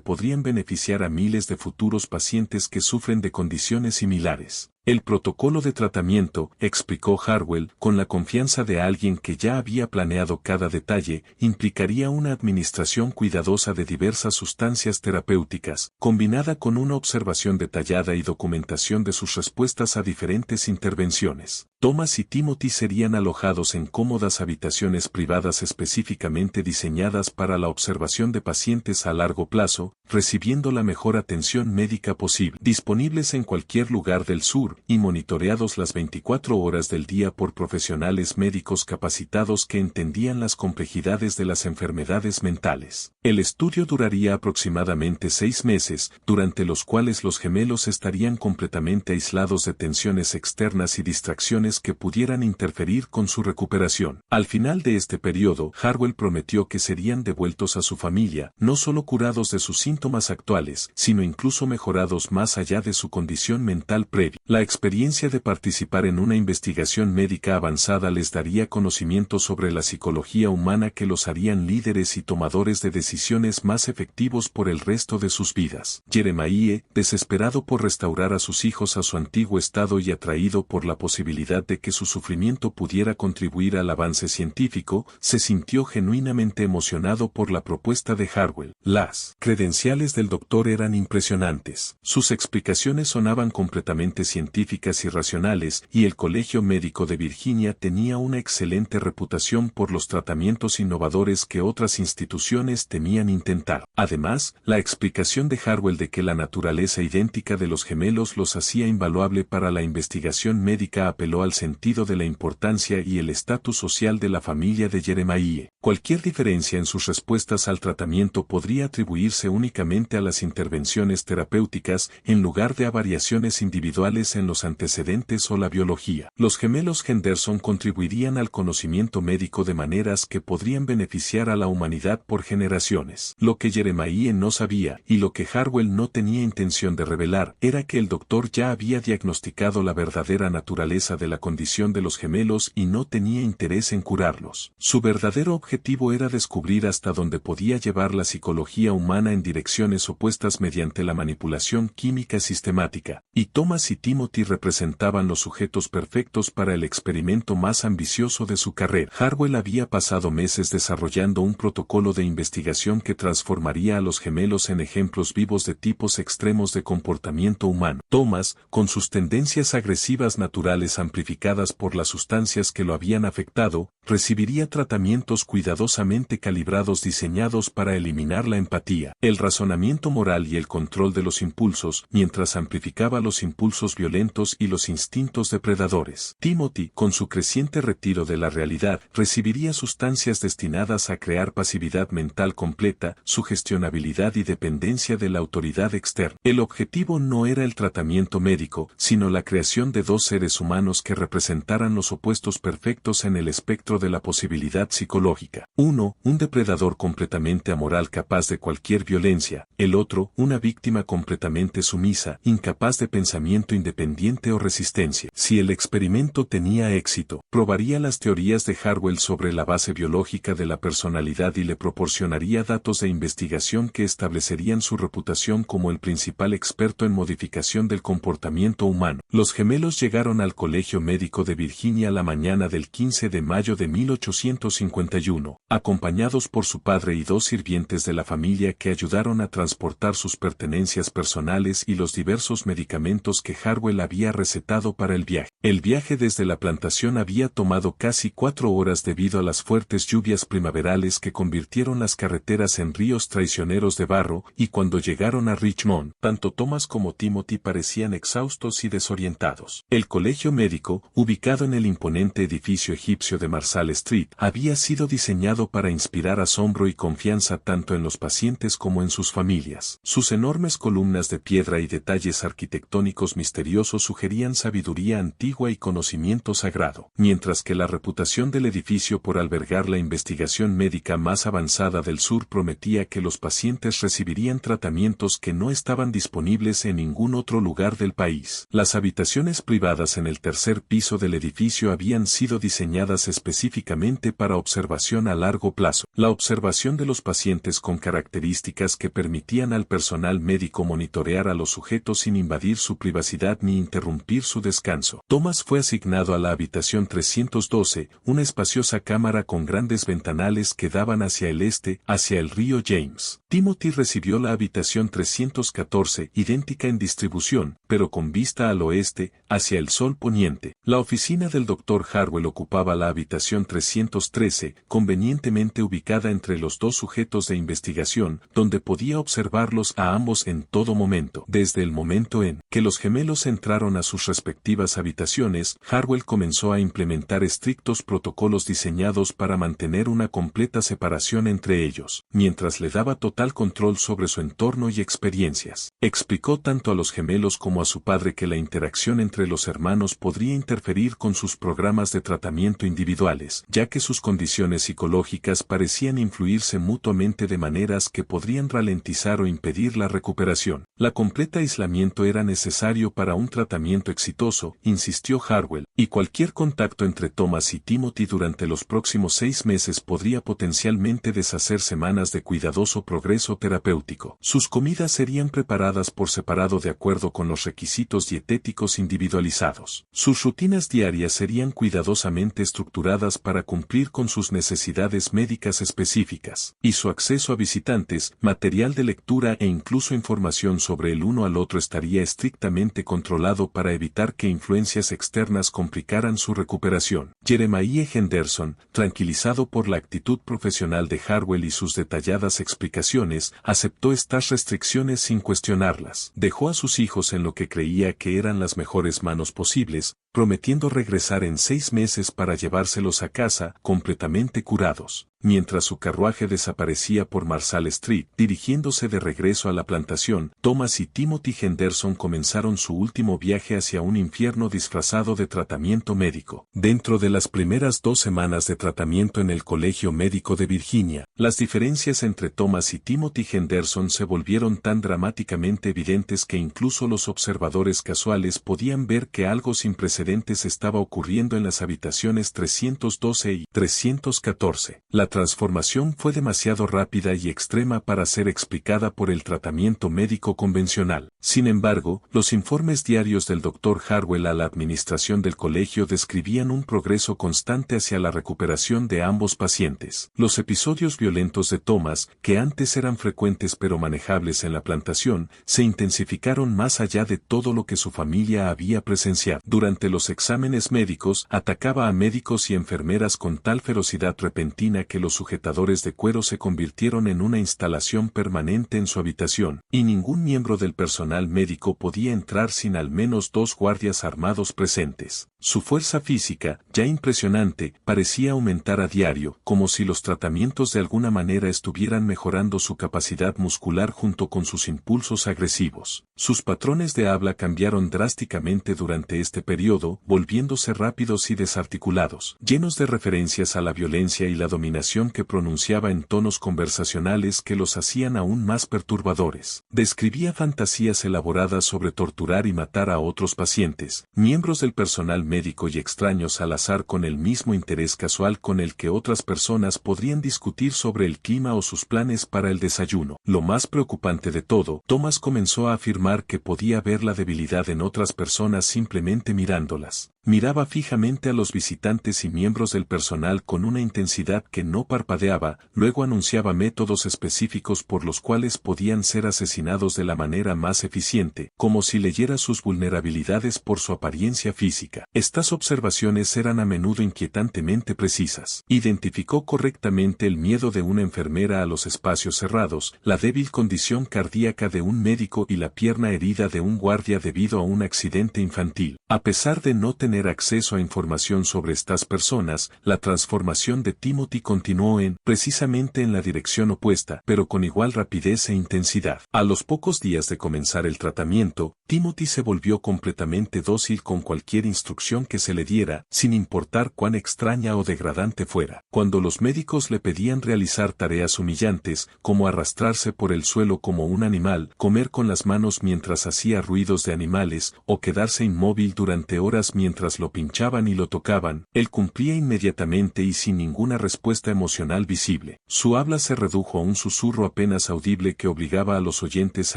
podrían beneficiar a miles de futuros pacientes que sufren de condiciones similares. El protocolo de tratamiento, explicó Harwell, con la confianza de alguien que ya había planeado cada detalle, implicaría una administración cuidadosa de diversas sustancias terapéuticas, combinada con una observación detallada y documentación de sus respuestas a diferentes intervenciones. Thomas y Timothy serían alojados en cómodas habitaciones privadas específicamente diseñadas para la observación de pacientes a largo plazo, recibiendo la mejor atención médica posible, disponibles en cualquier lugar del sur, y monitoreados las 24 horas del día por profesionales médicos capacitados que entendían las complejidades de las enfermedades mentales. El estudio duraría aproximadamente 6 meses, durante los cuales los gemelos estarían completamente aislados de tensiones externas y distracciones que pudieran interferir con su recuperación. Al final de este periodo, Harwell prometió que serían devueltos a su familia, no solo curados de sus síntomas actuales, sino incluso mejorados más allá de su condición mental previa. La experiencia de participar en una investigación médica avanzada les daría conocimientos sobre la psicología humana que los harían líderes y tomadores de decisiones más efectivos por el resto de sus vidas. Jeremiah, desesperado por restaurar a sus hijos a su antiguo estado y atraído por la posibilidad de que su sufrimiento pudiera contribuir al avance científico, se sintió genuinamente emocionado por la propuesta de Harwell. Las credenciales del doctor eran impresionantes. Sus explicaciones sonaban completamente científicas y racionales, y el Colegio Médico de Virginia tenía una excelente reputación por los tratamientos innovadores que otras instituciones temían intentar. Además, la explicación de Harwell de que la naturaleza idéntica de los gemelos los hacía invaluable para la investigación médica apeló al sentido de la importancia y el estatus social de la familia de Jeremiah. Cualquier diferencia en sus respuestas al tratamiento podría atribuirse únicamente a las intervenciones terapéuticas, en lugar de a variaciones individuales en los antecedentes o la biología. Los gemelos Henderson contribuirían al conocimiento médico de maneras que podrían beneficiar a la humanidad por generaciones. Lo que Jeremiah no sabía, y lo que Harwell no tenía intención de revelar, era que el doctor ya había diagnosticado la verdadera naturaleza de la condición de los gemelos y no tenía interés en curarlos. Su verdadero objetivo era descubrir hasta dónde podía llevar la psicología humana en direcciones opuestas mediante la manipulación química sistemática, y Thomas y Timothy representaban los sujetos perfectos para el experimento más ambicioso de su carrera. Harwell había pasado meses desarrollando un protocolo de investigación que transformaría a los gemelos en ejemplos vivos de tipos extremos de comportamiento humano. Thomas, con sus tendencias agresivas naturales amplificadas por las sustancias que lo habían afectado, recibiría tratamientos cuidadosamente calibrados diseñados para eliminar la empatía, el razonamiento moral y el control de los impulsos, mientras amplificaba los impulsos violentos y los instintos depredadores. Timothy, con su creciente retiro de la realidad, recibiría sustancias destinadas a crear pasividad mental completa, sugestionabilidad y dependencia de la autoridad externa. El objetivo no era el tratamiento médico, sino la creación de dos seres humanos que representaran los opuestos perfectos en el espectro de la posibilidad psicológica. Uno, un depredador completamente amoral capaz de cualquier violencia; el otro, una víctima completamente sumisa, incapaz de pensamiento independiente o resistencia. Si el experimento tenía éxito, probaría las teorías de Harwell sobre la base biológica de la personalidad y le proporcionaría datos de investigación que establecerían su reputación como el principal experto en modificación del comportamiento humano. Los gemelos llegaron al Colegio Médico de Virginia la mañana del 15 de mayo de 1851, acompañados por su padre y dos sirvientes de la familia que ayudaron comenzaron a transportar sus pertenencias personales y los diversos medicamentos que Harwell había recetado para el viaje. El viaje desde la plantación había tomado casi 4 horas debido a las fuertes lluvias primaverales que convirtieron las carreteras en ríos traicioneros de barro, y cuando llegaron a Richmond, tanto Thomas como Timothy parecían exhaustos y desorientados. El colegio médico, ubicado en el imponente edificio egipcio de Marsal Street, había sido diseñado para inspirar asombro y confianza tanto en los pacientes como en sus familias. Sus enormes columnas de piedra y detalles arquitectónicos misteriosos sugerían sabiduría antigua y conocimiento sagrado, mientras que la reputación del edificio por albergar la investigación médica más avanzada del sur prometía que los pacientes recibirían tratamientos que no estaban disponibles en ningún otro lugar del país. Las habitaciones privadas en el tercer piso del edificio habían sido diseñadas específicamente para observación a largo plazo. La observación de los pacientes con características que permitían al personal médico monitorear a los sujetos sin invadir su privacidad ni interrumpir su descanso. Thomas fue asignado a la habitación 312, una espaciosa cámara con grandes ventanales que daban hacia el este, hacia el río James. Timothy recibió la habitación 314, idéntica en distribución, pero con vista al oeste, hacia el sol poniente. La oficina del Dr. Harwell ocupaba la habitación 313, convenientemente ubicada entre los dos sujetos de investigación, donde podía observarlos a ambos en todo momento. Desde el momento en que los gemelos entraron a sus respectivas habitaciones, Harwell comenzó a implementar estrictos protocolos diseñados para mantener una completa separación entre ellos, mientras le daba total control sobre su entorno y experiencias. Explicó tanto a los gemelos como a su padre que la interacción entre los hermanos podría interferir con sus programas de tratamiento individuales, ya que sus condiciones psicológicas parecían influirse mutuamente de maneras que podrían ralentizar o impedir la recuperación. La completa aislamiento era necesario para un tratamiento exitoso, insistió Harwell, y cualquier contacto entre Thomas y Timothy durante los próximos 6 meses podría potencialmente deshacer semanas de cuidadoso progreso terapéutico. Sus comidas serían preparadas por separado de acuerdo con los requisitos dietéticos individualizados. Sus rutinas diarias serían cuidadosamente estructuradas para cumplir con sus necesidades médicas específicas, y su acceso a visitantes, material de lectura e incluso información sobre el uno al otro estaría estrictamente controlado para evitar que influencias externas complicaran su recuperación. Jeremiah Henderson, tranquilizado por la actitud profesional de Harwell y sus detalladas explicaciones, aceptó estas restricciones sin cuestionarlas. Dejó a sus hijos en lo que creía que eran las mejores manos posibles, prometiendo regresar en 6 meses para llevárselos a casa, completamente curados. Mientras su carruaje desaparecía por Marsal Street, dirigiéndose de regreso a la plantación, Thomas y Timothy Henderson comenzaron su último viaje hacia un infierno disfrazado de tratamiento médico. Dentro de las primeras 2 semanas de tratamiento en el Colegio Médico de Virginia, las diferencias entre Thomas y Timothy Henderson se volvieron tan dramáticamente evidentes que incluso los observadores casuales podían ver que algo sin precedentes estaba ocurriendo en las habitaciones 312 y 314. La transformación fue demasiado rápida y extrema para ser explicada por el tratamiento médico convencional. Sin embargo, los informes diarios del Dr. Harwell a la administración del colegio describían un progreso constante hacia la recuperación de ambos pacientes. Los episodios violentos de Thomas, que antes eran frecuentes pero manejables en la plantación, se intensificaron más allá de todo lo que su familia había presenciado. Durante los exámenes médicos, atacaba a médicos y enfermeras con tal ferocidad repentina que los sujetadores de cuero se convirtieron en una instalación permanente en su habitación, y ningún miembro del personal médico podía entrar sin al menos 2 guardias armados presentes. Su fuerza física, ya impresionante, parecía aumentar a diario, como si los tratamientos de alguna manera estuvieran mejorando su capacidad muscular junto con sus impulsos agresivos. Sus patrones de habla cambiaron drásticamente durante este periodo, volviéndose rápidos y desarticulados, llenos de referencias a la violencia y la dominación que pronunciaba en tonos conversacionales que los hacían aún más perturbadores. Describía fantasías elaboradas sobre torturar y matar a otros pacientes, miembros del personal médico y extraños al azar con el mismo interés casual con el que otras personas podrían discutir sobre el clima o sus planes para el desayuno. Lo más preocupante de todo, Thomas comenzó a afirmar que podía ver la debilidad en otras personas simplemente mirándolas. Miraba fijamente a los visitantes y miembros del personal con una intensidad que no parpadeaba, luego anunciaba métodos específicos por los cuales podían ser asesinados de la manera más eficiente, como si leyera sus vulnerabilidades por su apariencia física. Estas observaciones eran a menudo inquietantemente precisas. Identificó correctamente el miedo de una enfermera a los espacios cerrados, la débil condición cardíaca de un médico y la pierna herida de un guardia debido a un accidente infantil. A pesar de no tener acceso a información sobre estas personas, la transformación de Timothy continuó precisamente en la dirección opuesta, pero con igual rapidez e intensidad. A los pocos días de comenzar el tratamiento, Timothy se volvió completamente dócil con cualquier instrucción que se le diera, sin importar cuán extraña o degradante fuera. Cuando los médicos le pedían realizar tareas humillantes, como arrastrarse por el suelo como un animal, comer con las manos mientras hacía ruidos de animales, o quedarse inmóvil durante horas mientras lo pinchaban y lo tocaban, él cumplía inmediatamente y sin ninguna respuesta emocional visible. Su habla se redujo a un susurro apenas audible que obligaba a los oyentes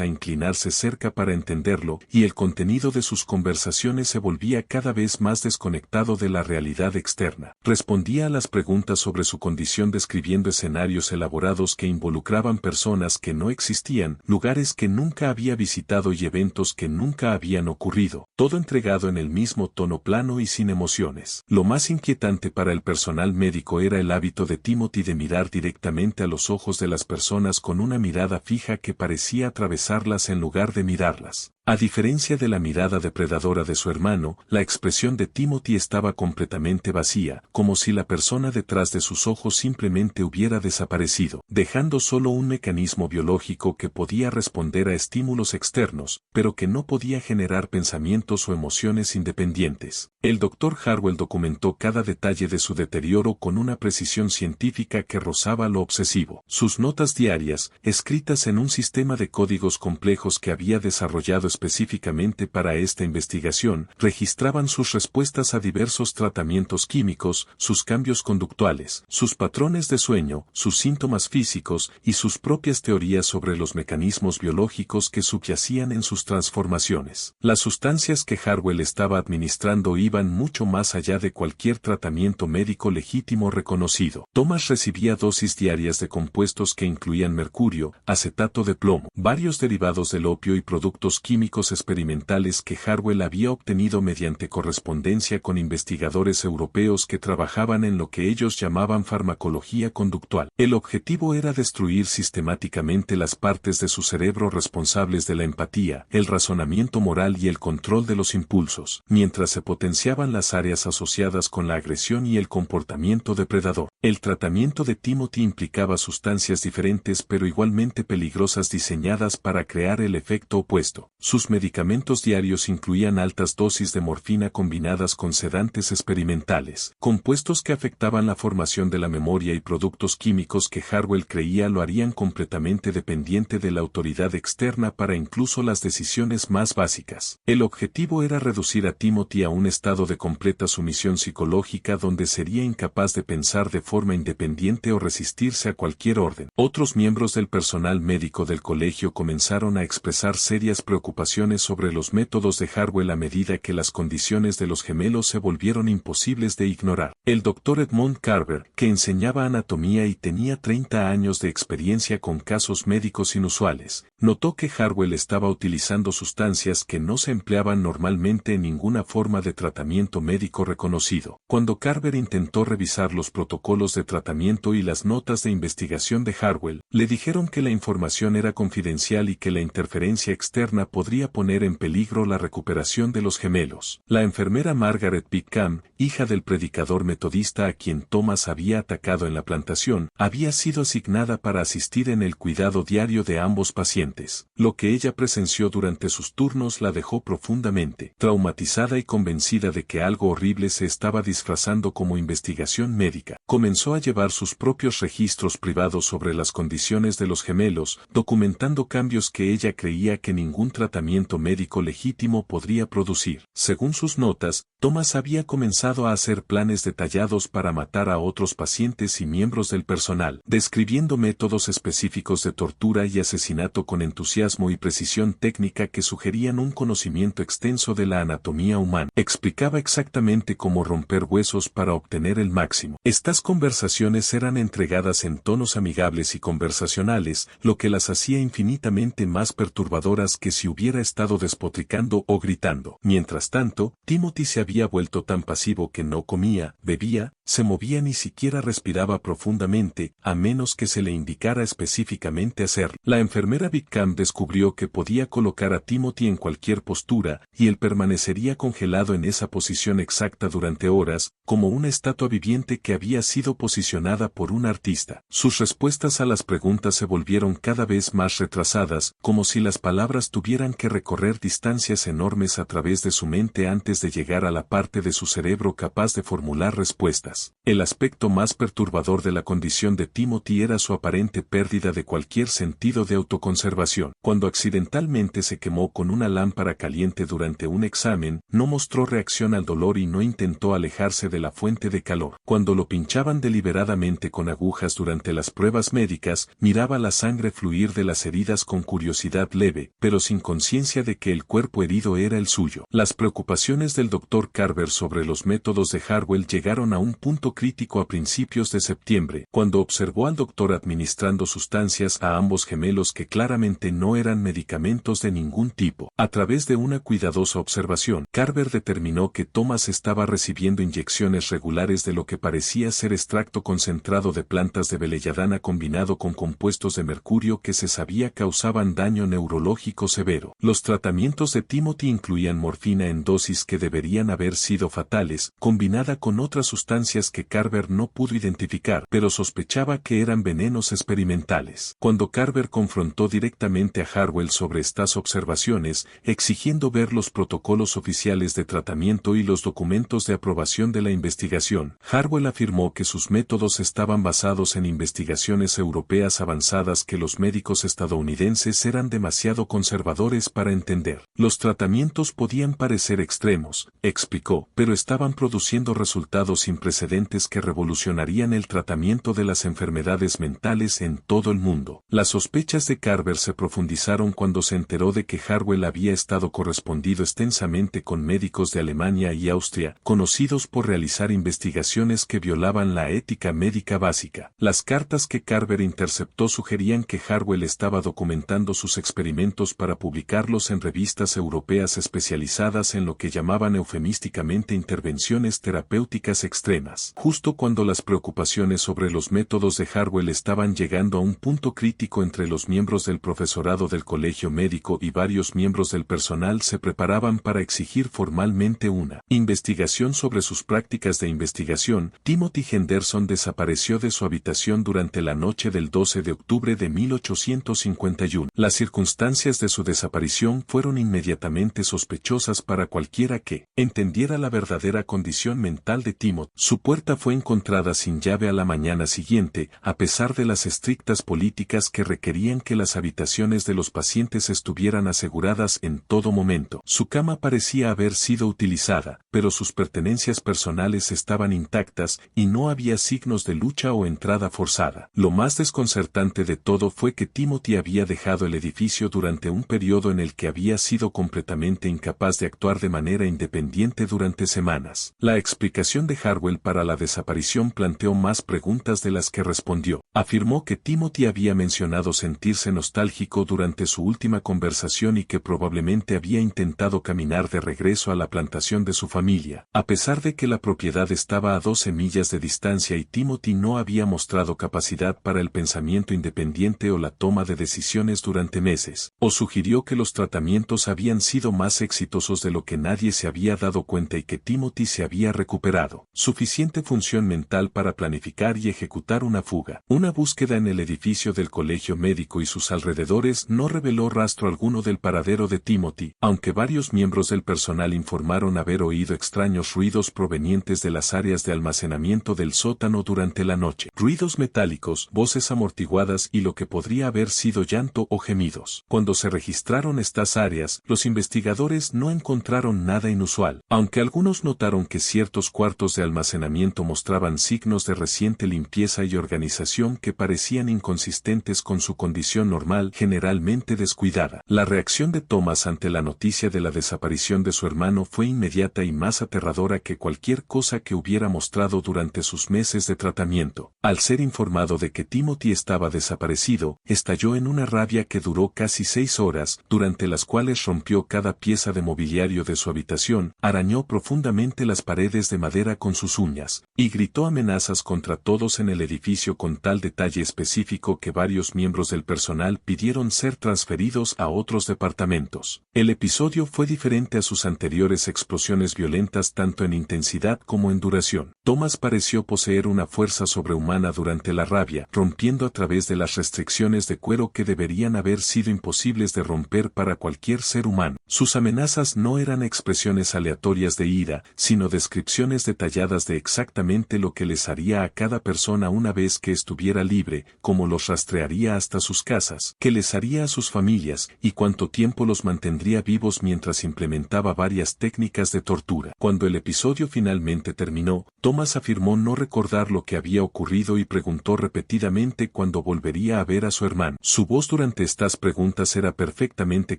a inclinarse cerca para entenderlo, y el contenido de sus conversaciones se volvía cada vez más desconectado de la realidad externa. Respondía a las preguntas sobre su condición describiendo escenarios elaborados que involucraban personas que no existían, lugares que nunca había visitado y eventos que nunca habían ocurrido, todo entregado en el mismo tono plano y sin emociones. Lo más inquietante para el personal médico era el hábito de Timothy de mirar directamente a los ojos de las personas con una mirada fija que parecía atravesarlas en lugar de mirarlas. A diferencia de la mirada depredadora de su hermano, la expresión de Timothy estaba completamente vacía, como si la persona detrás de sus ojos simplemente hubiera desaparecido, dejando solo un mecanismo biológico que podía responder a estímulos externos, pero que no podía generar pensamientos o emociones independientes. El Dr. Harwell documentó cada detalle de su deterioro con una precisión científica que rozaba lo obsesivo. Sus notas diarias, escritas en un sistema de códigos complejos que había desarrollado específicamente para esta investigación, registraban sus respuestas a diversos tratamientos químicos, sus cambios conductuales, sus patrones de sueño, sus síntomas físicos y sus propias teorías sobre los mecanismos biológicos que subyacían en sus transformaciones. Las sustancias que Harwell estaba administrando iban mucho más allá de cualquier tratamiento médico legítimo reconocido. Thomas recibía dosis diarias de compuestos que incluían mercurio, acetato de plomo, varios derivados del opio y productos químicos experimentales que Harwell había obtenido mediante correspondencia con investigadores europeos que trabajaban en lo que ellos llamaban farmacología conductual. El objetivo era destruir sistemáticamente las partes de su cerebro responsables de la empatía, el razonamiento moral y el control de los impulsos, mientras se potenciaban las áreas asociadas con la agresión y el comportamiento depredador. El tratamiento de Timothy implicaba sustancias diferentes pero igualmente peligrosas diseñadas para crear el efecto opuesto. Sus medicamentos diarios incluían altas dosis de morfina combinadas con sedantes experimentales, compuestos que afectaban la formación de la memoria y productos químicos que Harwell creía lo harían completamente dependiente de la autoridad externa para incluso las decisiones más básicas. El objetivo era reducir a Timothy a un estado de completa sumisión psicológica donde sería incapaz de pensar de forma independiente o resistirse a cualquier orden. Otros miembros del personal médico del colegio comenzaron a expresar serias preocupaciones sobre los métodos de Harwell a medida que las condiciones de los gemelos se volvieron imposibles de ignorar. El Dr. Edmund Carver, que enseñaba anatomía y tenía 30 años de experiencia con casos médicos inusuales, notó que Harwell estaba utilizando sustancias que no se empleaban normalmente en ninguna forma de tratamiento médico reconocido. Cuando Carver intentó revisar los protocolos de tratamiento y las notas de investigación de Harwell, le dijeron que la información era confidencial y que la interferencia externa podría poner en peligro la recuperación de los gemelos. La enfermera Margaret Pickham, hija del predicador metodista a quien Thomas había atacado en la plantación, había sido asignada para asistir en el cuidado diario de ambos pacientes. Lo que ella presenció durante sus turnos la dejó profundamente traumatizada y convencida de que algo horrible se estaba disfrazando como investigación médica. Comenzó a llevar sus propios registros privados sobre las condiciones de los gemelos, documentando cambios que ella creía que ningún tratamiento médico legítimo podría producir. Según sus notas, Thomas había comenzado a hacer planes detallados para matar a otros pacientes y miembros del personal, describiendo métodos específicos de tortura y asesinato con entusiasmo y precisión técnica que sugerían un conocimiento extenso de la anatomía humana. Explicaba exactamente cómo romper huesos para obtener el máximo. Estas conversaciones eran entregadas en tonos amigables y conversacionales, lo que las hacía infinitamente más perturbadoras que si hubiera estado despotricando o gritando. Mientras tanto, Timothy se había vuelto tan pasivo que no comía, bebía, se movía ni siquiera respiraba profundamente, a menos que se le indicara específicamente hacerlo. La enfermera Whitcomb descubrió que podía colocar a Timothy en cualquier postura, y él permanecería congelado en esa posición exacta durante horas, como una estatua viviente que había sido posicionada por un artista. Sus respuestas a las preguntas se volvieron cada vez más retrasadas, como si las palabras tuvieran que recorrer distancias enormes a través de su mente antes de llegar a la parte de su cerebro capaz de formular respuestas. El aspecto más perturbador de la condición de Timothy era su aparente pérdida de cualquier sentido de autoconservación. Cuando accidentalmente se quemó con una lámpara caliente durante un examen, no mostró reacción al dolor y no intentó alejarse de la fuente de calor. Cuando lo pinchaban deliberadamente con agujas durante las pruebas médicas, miraba la sangre fluir de las heridas con curiosidad leve, pero sin conciencia de que el cuerpo herido era el suyo. Las preocupaciones del Dr. Carver sobre los métodos de Harwell llegaron a un punto crítico a principios de septiembre, cuando observó al doctor administrando sustancias a ambos gemelos que claramente no eran medicamentos de ningún tipo. A través de una cuidadosa observación, Carver determinó que Thomas estaba recibiendo inyecciones regulares de lo que parecía ser extracto concentrado de plantas de belladana combinado con compuestos de mercurio que se sabía causaban daño neurológico severo. Los tratamientos de Timothy incluían morfina en dosis que deberían haber sido fatales, combinada con otras sustancias que Carver no pudo identificar, pero sospechaba que eran venenos experimentales. Cuando Carver confrontó directamente a Harwell sobre estas observaciones, exigiendo ver los protocolos oficiales de tratamiento y los documentos de aprobación de la investigación, Harwell afirmó que sus métodos estaban basados en investigaciones europeas avanzadas que los médicos estadounidenses eran demasiado conservadores para entender. Los tratamientos podían parecer extremos, explicó, pero estaban produciendo resultados sin precedentes que revolucionarían el tratamiento de las enfermedades mentales en todo el mundo. Las sospechas de Carver se profundizaron cuando se enteró de que Harwell había estado correspondido extensamente con médicos de Alemania y Austria, conocidos por realizar investigaciones que violaban la ética médica básica. Las cartas que Carver interceptó sugerían que Harwell estaba documentando sus experimentos para publicarlos en revistas europeas especializadas en lo que llamaban eufemísticamente intervenciones terapéuticas extremas. Justo cuando las preocupaciones sobre los métodos de Harwell estaban llegando a un punto crítico entre los miembros del profesorado del colegio médico y varios miembros del personal se preparaban para exigir formalmente una investigación sobre sus prácticas de investigación, Timothy Henderson desapareció de su habitación durante la noche del 12 de octubre de 1851. Las circunstancias de su desaparición fueron inmediatamente sospechosas para cualquiera que entendiera la verdadera condición mental de Timothy. Su puerta fue encontrada sin llave a la mañana siguiente, a pesar de las estrictas políticas que requerían que las habitaciones de los pacientes estuvieran aseguradas en todo momento. Su cama parecía haber sido utilizada, pero sus pertenencias personales estaban intactas y no había signos de lucha o entrada forzada. Lo más desconcertante de todo fue que Timothy había dejado el edificio durante un periodo en el que había sido completamente incapaz de actuar de manera independiente durante semanas. La explicación de Harwell para la desaparición planteó más preguntas de las que respondió. Afirmó que Timothy había mencionado sentirse nostálgico durante su última conversación y que probablemente había intentado caminar de regreso a la plantación de su familia, a pesar de que la propiedad estaba a 12 millas de distancia y Timothy no había mostrado capacidad para el pensamiento independiente o la toma de decisiones durante meses, o sugirió que los tratamientos habían sido más exitosos de lo que nadie se había dado cuenta y que Timothy se había recuperado suficiente función mental para planificar y ejecutar una fuga. Una Una búsqueda en el edificio del colegio médico y sus alrededores no reveló rastro alguno del paradero de Timothy, aunque varios miembros del personal informaron haber oído extraños ruidos provenientes de las áreas de almacenamiento del sótano durante la noche. Ruidos metálicos, voces amortiguadas y lo que podría haber sido llanto o gemidos. Cuando se registraron estas áreas, los investigadores no encontraron nada inusual, aunque algunos notaron que ciertos cuartos de almacenamiento mostraban signos de reciente limpieza y organización que parecían inconsistentes con su condición normal, generalmente descuidada. La reacción de Thomas ante la noticia de la desaparición de su hermano fue inmediata y más aterradora que cualquier cosa que hubiera mostrado durante sus meses de tratamiento. Al ser informado de que Timothy estaba desaparecido, estalló en una rabia que duró casi 6 horas, durante las cuales rompió cada pieza de mobiliario de su habitación, arañó profundamente las paredes de madera con sus uñas, y gritó amenazas contra todos en el edificio con tal detalle específico que varios miembros del personal pidieron ser transferidos a otros departamentos. El episodio fue diferente a sus anteriores explosiones violentas tanto en intensidad como en duración. Thomas pareció poseer una fuerza sobrehumana durante la rabia, rompiendo a través de las restricciones de cuero que deberían haber sido imposibles de romper para cualquier ser humano. Sus amenazas no eran expresiones aleatorias de ira, sino descripciones detalladas de exactamente lo que les haría a cada persona una vez que estuviera libre, cómo los rastrearía hasta sus casas, qué les haría a sus familias, y cuánto tiempo los mantendría vivos mientras implementaba varias técnicas de tortura. Cuando el episodio finalmente terminó, Thomas afirmó no recordar lo que había ocurrido y preguntó repetidamente cuándo volvería a ver a su hermano. Su voz durante estas preguntas era perfectamente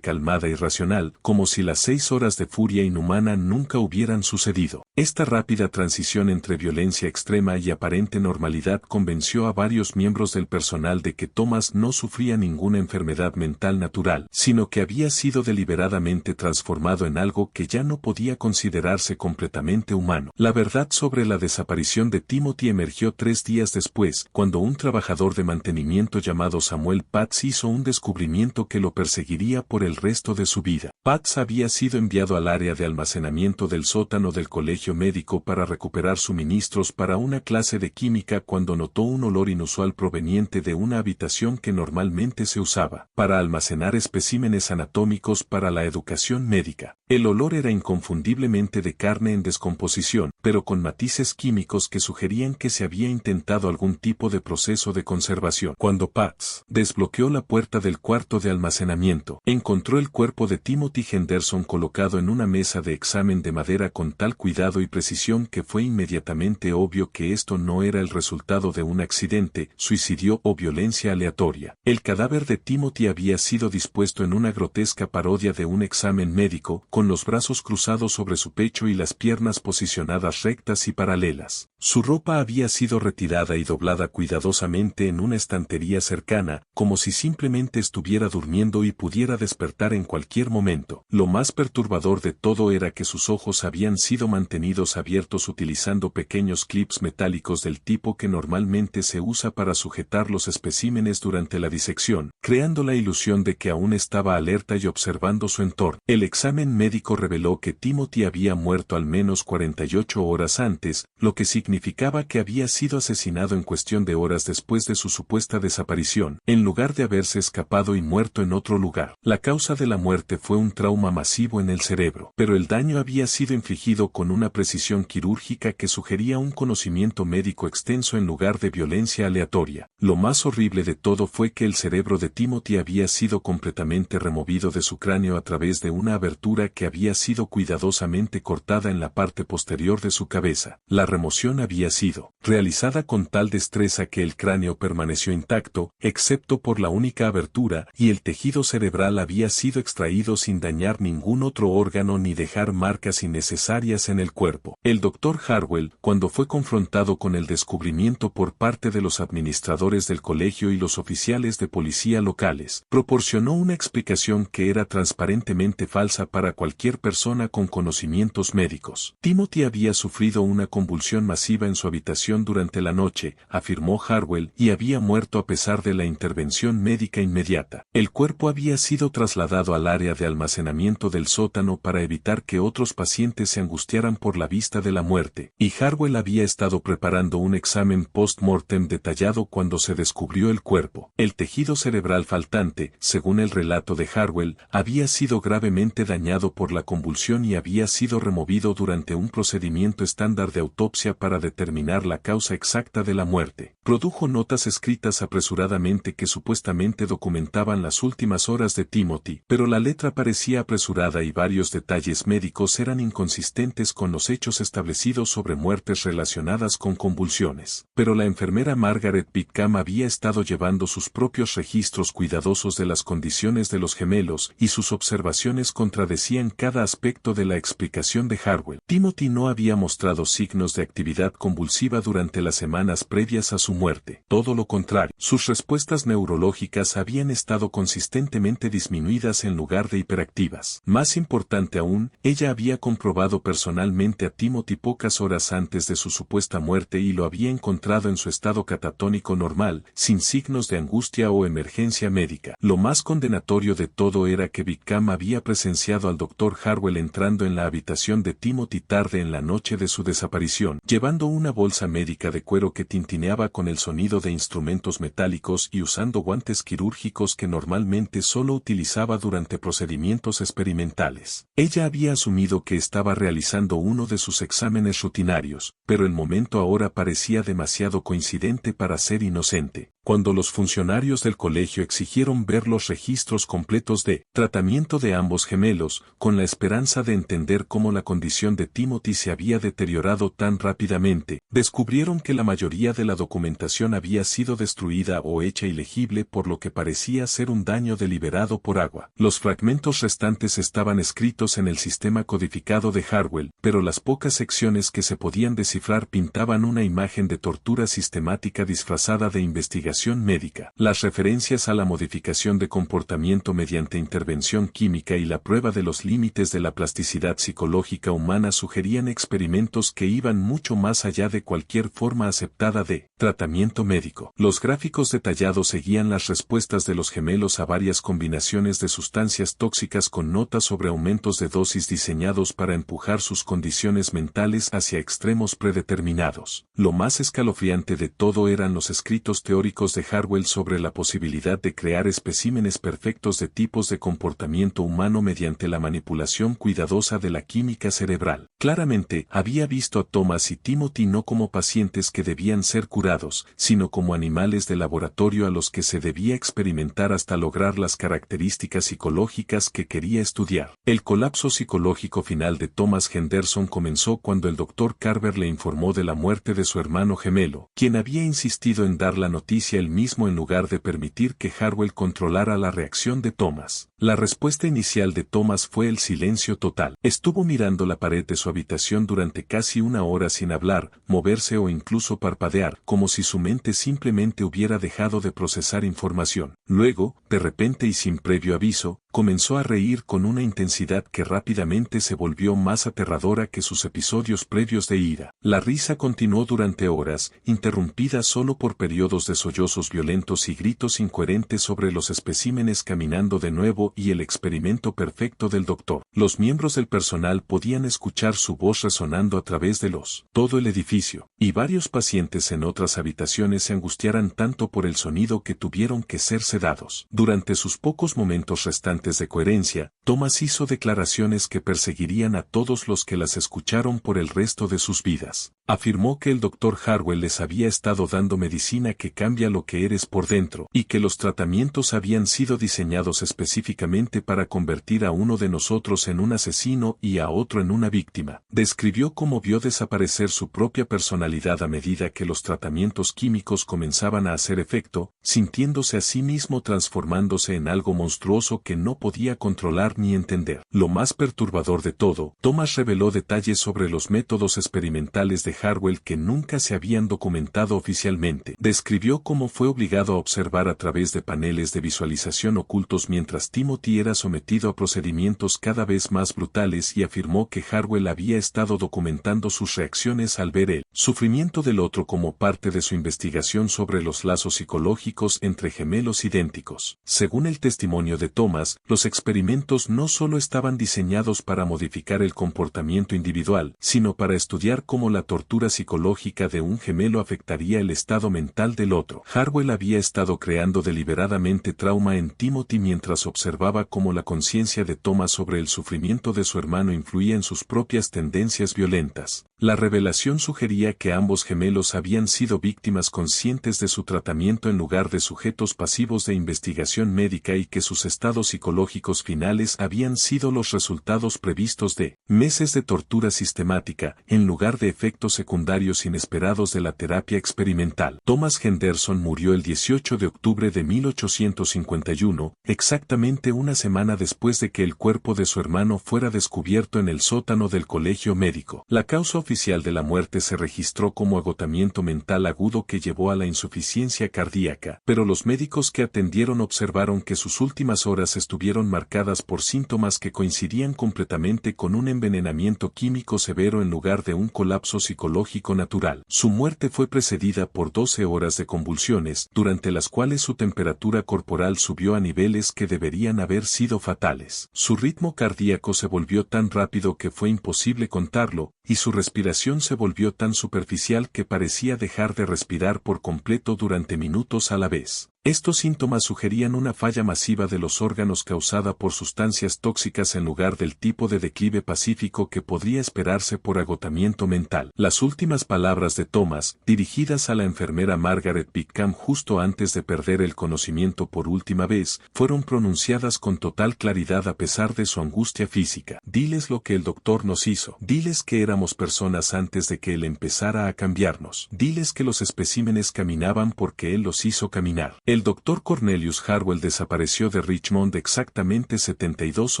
calmada y racional, como si las 6 horas de furia inhumana nunca hubieran sucedido. Esta rápida transición entre violencia extrema y aparente normalidad convenció a varios miembros del personal de que Thomas no sufría ninguna enfermedad mental natural, sino que había sido deliberadamente transformado en algo que ya no podía considerarse completamente humano. La verdad sobre la desaparición de Timothy emergió 3 días después, cuando un trabajador de mantenimiento llamado Samuel Patz hizo un descubrimiento que lo perseguiría por el resto de su vida. Patz había sido enviado al área de almacenamiento del sótano del colegio médico para recuperar suministros para una clase de química cuando notó un olor inusual proveniente de una habitación que normalmente se usaba para almacenar especímenes anatómicos para la educación médica. El olor era inconfundiblemente de carne en descomposición, pero con matices químicos que sugerían que se había intentado algún tipo de proceso de conservación. Cuando Patz desbloqueó la puerta del cuarto de almacenamiento, encontró el cuerpo de Timothy Henderson colocado en una mesa de examen de madera con tal cuidado y precisión que fue inmediatamente obvio que esto no era el resultado de un accidente, suicidio o violencia aleatoria. El cadáver de Timothy había sido dispuesto en una grotesca parodia de un examen médico, con los brazos cruzados sobre su pecho y las piernas posicionadas rectas y paralelas. Su ropa había sido retirada y doblada cuidadosamente en una estantería cercana, como si simplemente estuviera durmiendo y pudiera despertar en cualquier momento. Lo más perturbador de todo era que sus ojos habían sido mantenidos abiertos utilizando pequeños clips metálicos del tipo que normalmente se usa para sujetar los especímenes durante la disección, creando la ilusión de que aún estaba alerta y observando su entorno. El examen médico reveló que Timothy había muerto al menos 48 horas antes, lo que significaba que había sido asesinado en cuestión de horas después de su supuesta desaparición, en lugar de haberse escapado y muerto en otro lugar. La causa de la muerte fue un trauma masivo en el cerebro, pero el daño había sido infligido con una precisión quirúrgica que sugería un conocimiento médico extenso en lugar de violencia aleatoria. Lo más horrible de todo fue que el cerebro de Timothy había sido completamente removido de su cráneo a través de una abertura que había sido cuidadosamente cortada en la parte posterior de su cabeza. La remoción había sido realizada con tal destreza que el cráneo permaneció intacto, excepto por la única abertura, y el tejido cerebral había sido extraído sin dañar ningún otro órgano ni dejar marcas innecesarias en el cuerpo. El Dr. Harwell, cuando fue confrontado con el descubrimiento por parte de los administradores del colegio y los oficiales de policía locales, proporcionó una explicación que era transparentemente falsa para cualquier persona con conocimientos médicos. Timothy había sufrido una convulsión masiva agresiva en su habitación durante la noche, afirmó Harwell, y había muerto a pesar de la intervención médica inmediata. El cuerpo había sido trasladado al área de almacenamiento del sótano para evitar que otros pacientes se angustiaran por la vista de la muerte, y Harwell había estado preparando un examen post-mortem detallado cuando se descubrió el cuerpo. El tejido cerebral faltante, según el relato de Harwell, había sido gravemente dañado por la convulsión y había sido removido durante un procedimiento estándar de autopsia para determinar la causa exacta de la muerte. Produjo notas escritas apresuradamente que supuestamente documentaban las últimas horas de Timothy, pero la letra parecía apresurada y varios detalles médicos eran inconsistentes con los hechos establecidos sobre muertes relacionadas con convulsiones. Pero la enfermera Margaret Whitcomb había estado llevando sus propios registros cuidadosos de las condiciones de los gemelos y sus observaciones contradecían cada aspecto de la explicación de Harwell. Timothy no había mostrado signos de actividad convulsiva durante las semanas previas a su muerte. Todo lo contrario, sus respuestas neurológicas habían estado consistentemente disminuidas en lugar de hiperactivas. Más importante aún, ella había comprobado personalmente a Timothy pocas horas antes de su supuesta muerte y lo había encontrado en su estado catatónico normal, sin signos de angustia o emergencia médica. Lo más condenatorio de todo era que Whitcomb había presenciado al Dr. Harwell entrando en la habitación de Timothy tarde en la noche de su desaparición, llevando una bolsa médica de cuero que tintineaba con el sonido de instrumentos metálicos y usando guantes quirúrgicos que normalmente solo utilizaba durante procedimientos experimentales. Ella había asumido que estaba realizando uno de sus exámenes rutinarios, pero el momento ahora parecía demasiado coincidente para ser inocente. Cuando los funcionarios del colegio exigieron ver los registros completos de tratamiento de ambos gemelos, con la esperanza de entender cómo la condición de Timothy se había deteriorado tan rápidamente, descubrieron que la mayoría de la documentación había sido destruida o hecha ilegible por lo que parecía ser un daño deliberado por agua. Los fragmentos restantes estaban escritos en el sistema codificado de Harwell, pero las pocas secciones que se podían descifrar pintaban una imagen de tortura sistemática disfrazada de investigación médica. Las referencias a la modificación de comportamiento mediante intervención química y la prueba de los límites de la plasticidad psicológica humana sugerían experimentos que iban mucho más allá de cualquier forma aceptada de tratamiento médico. Los gráficos detallados seguían las respuestas de los gemelos a varias combinaciones de sustancias tóxicas con notas sobre aumentos de dosis diseñados para empujar sus condiciones mentales hacia extremos predeterminados. Lo más escalofriante de todo eran los escritos teóricos de Harwell sobre la posibilidad de crear especímenes perfectos de tipos de comportamiento humano mediante la manipulación cuidadosa de la química cerebral. Claramente, había visto a Thomas y Timothy no como pacientes que debían ser curados, sino como animales de laboratorio a los que se debía experimentar hasta lograr las características psicológicas que quería estudiar. El colapso psicológico final de Thomas Henderson comenzó cuando el Dr. Carver le informó de la muerte de su hermano gemelo, quien había insistido en dar la noticia él mismo en lugar de permitir que Harwell controlara la reacción de Thomas. La respuesta inicial de Thomas fue el silencio total. Estuvo mirando la pared de su habitación durante casi una hora sin hablar, moverse o incluso parpadear, como si su mente simplemente hubiera dejado de procesar información. Luego, de repente y sin previo aviso, comenzó a reír con una intensidad que rápidamente se volvió más aterradora que sus episodios previos de ira. La risa continuó durante horas, interrumpida solo por periodos de sollozos violentos y gritos incoherentes sobre los especímenes caminando de nuevo y el experimento perfecto del doctor. Los miembros del personal podían escuchar su voz resonando a través de todo el edificio, y varios pacientes en otras habitaciones se angustiaran tanto por el sonido que tuvieron que ser sedados. Durante sus pocos momentos restantes de coherencia, Thomas hizo declaraciones que perseguirían a todos los que las escucharon por el resto de sus vidas. Afirmó que el Dr. Harwell les había estado dando medicina que cambia lo que eres por dentro, y que los tratamientos habían sido diseñados específicamente para convertir a uno de nosotros en un asesino y a otro en una víctima. Describió cómo vio desaparecer su propia personalidad a medida que los tratamientos químicos comenzaban a hacer efecto, sintiéndose a sí mismo transformándose en algo monstruoso que no podía controlar ni entender. Lo más perturbador de todo, Thomas reveló detalles sobre los métodos experimentales de Harwell que nunca se habían documentado oficialmente. Describió cómo fue obligado a observar a través de paneles de visualización ocultos mientras Timothy Timothy era sometido a procedimientos cada vez más brutales y afirmó que Harwell había estado documentando sus reacciones al ver el sufrimiento del otro como parte de su investigación sobre los lazos psicológicos entre gemelos idénticos. Según el testimonio de Thomas, los experimentos no solo estaban diseñados para modificar el comportamiento individual, sino para estudiar cómo la tortura psicológica de un gemelo afectaría el estado mental del otro. Harwell había estado creando deliberadamente trauma en Timothy mientras observaba cómo la conciencia de Thomas sobre el sufrimiento de su hermano influía en sus propias tendencias violentas. La revelación sugería que ambos gemelos habían sido víctimas conscientes de su tratamiento en lugar de sujetos pasivos de investigación médica y que sus estados psicológicos finales habían sido los resultados previstos de meses de tortura sistemática, en lugar de efectos secundarios inesperados de la terapia experimental. Thomas Henderson murió el 18 de octubre de 1851, exactamente una semana después de que el cuerpo de su hermano fuera descubierto en el sótano del colegio médico. La causa oficial de la muerte se registró como agotamiento mental agudo que llevó a la insuficiencia cardíaca, pero los médicos que atendieron observaron que sus últimas horas estuvieron marcadas por síntomas que coincidían completamente con un envenenamiento químico severo en lugar de un colapso psicológico natural. Su muerte fue precedida por 12 horas de convulsiones, durante las cuales su temperatura corporal subió a niveles que deberían haber sido fatales. Su ritmo cardíaco se volvió tan rápido que fue imposible contarlo, y su respiración se volvió tan superficial que parecía dejar de respirar por completo durante minutos a la vez. Estos síntomas sugerían una falla masiva de los órganos causada por sustancias tóxicas en lugar del tipo de declive pacífico que podría esperarse por agotamiento mental. Las últimas palabras de Thomas, dirigidas a la enfermera Margaret Pickham justo antes de perder el conocimiento por última vez, fueron pronunciadas con total claridad a pesar de su angustia física. Diles lo que el doctor nos hizo. Diles que éramos personas antes de que él empezara a cambiarnos. Diles que los especímenes caminaban porque él los hizo caminar. El doctor Cornelius Harwell desapareció de Richmond exactamente 72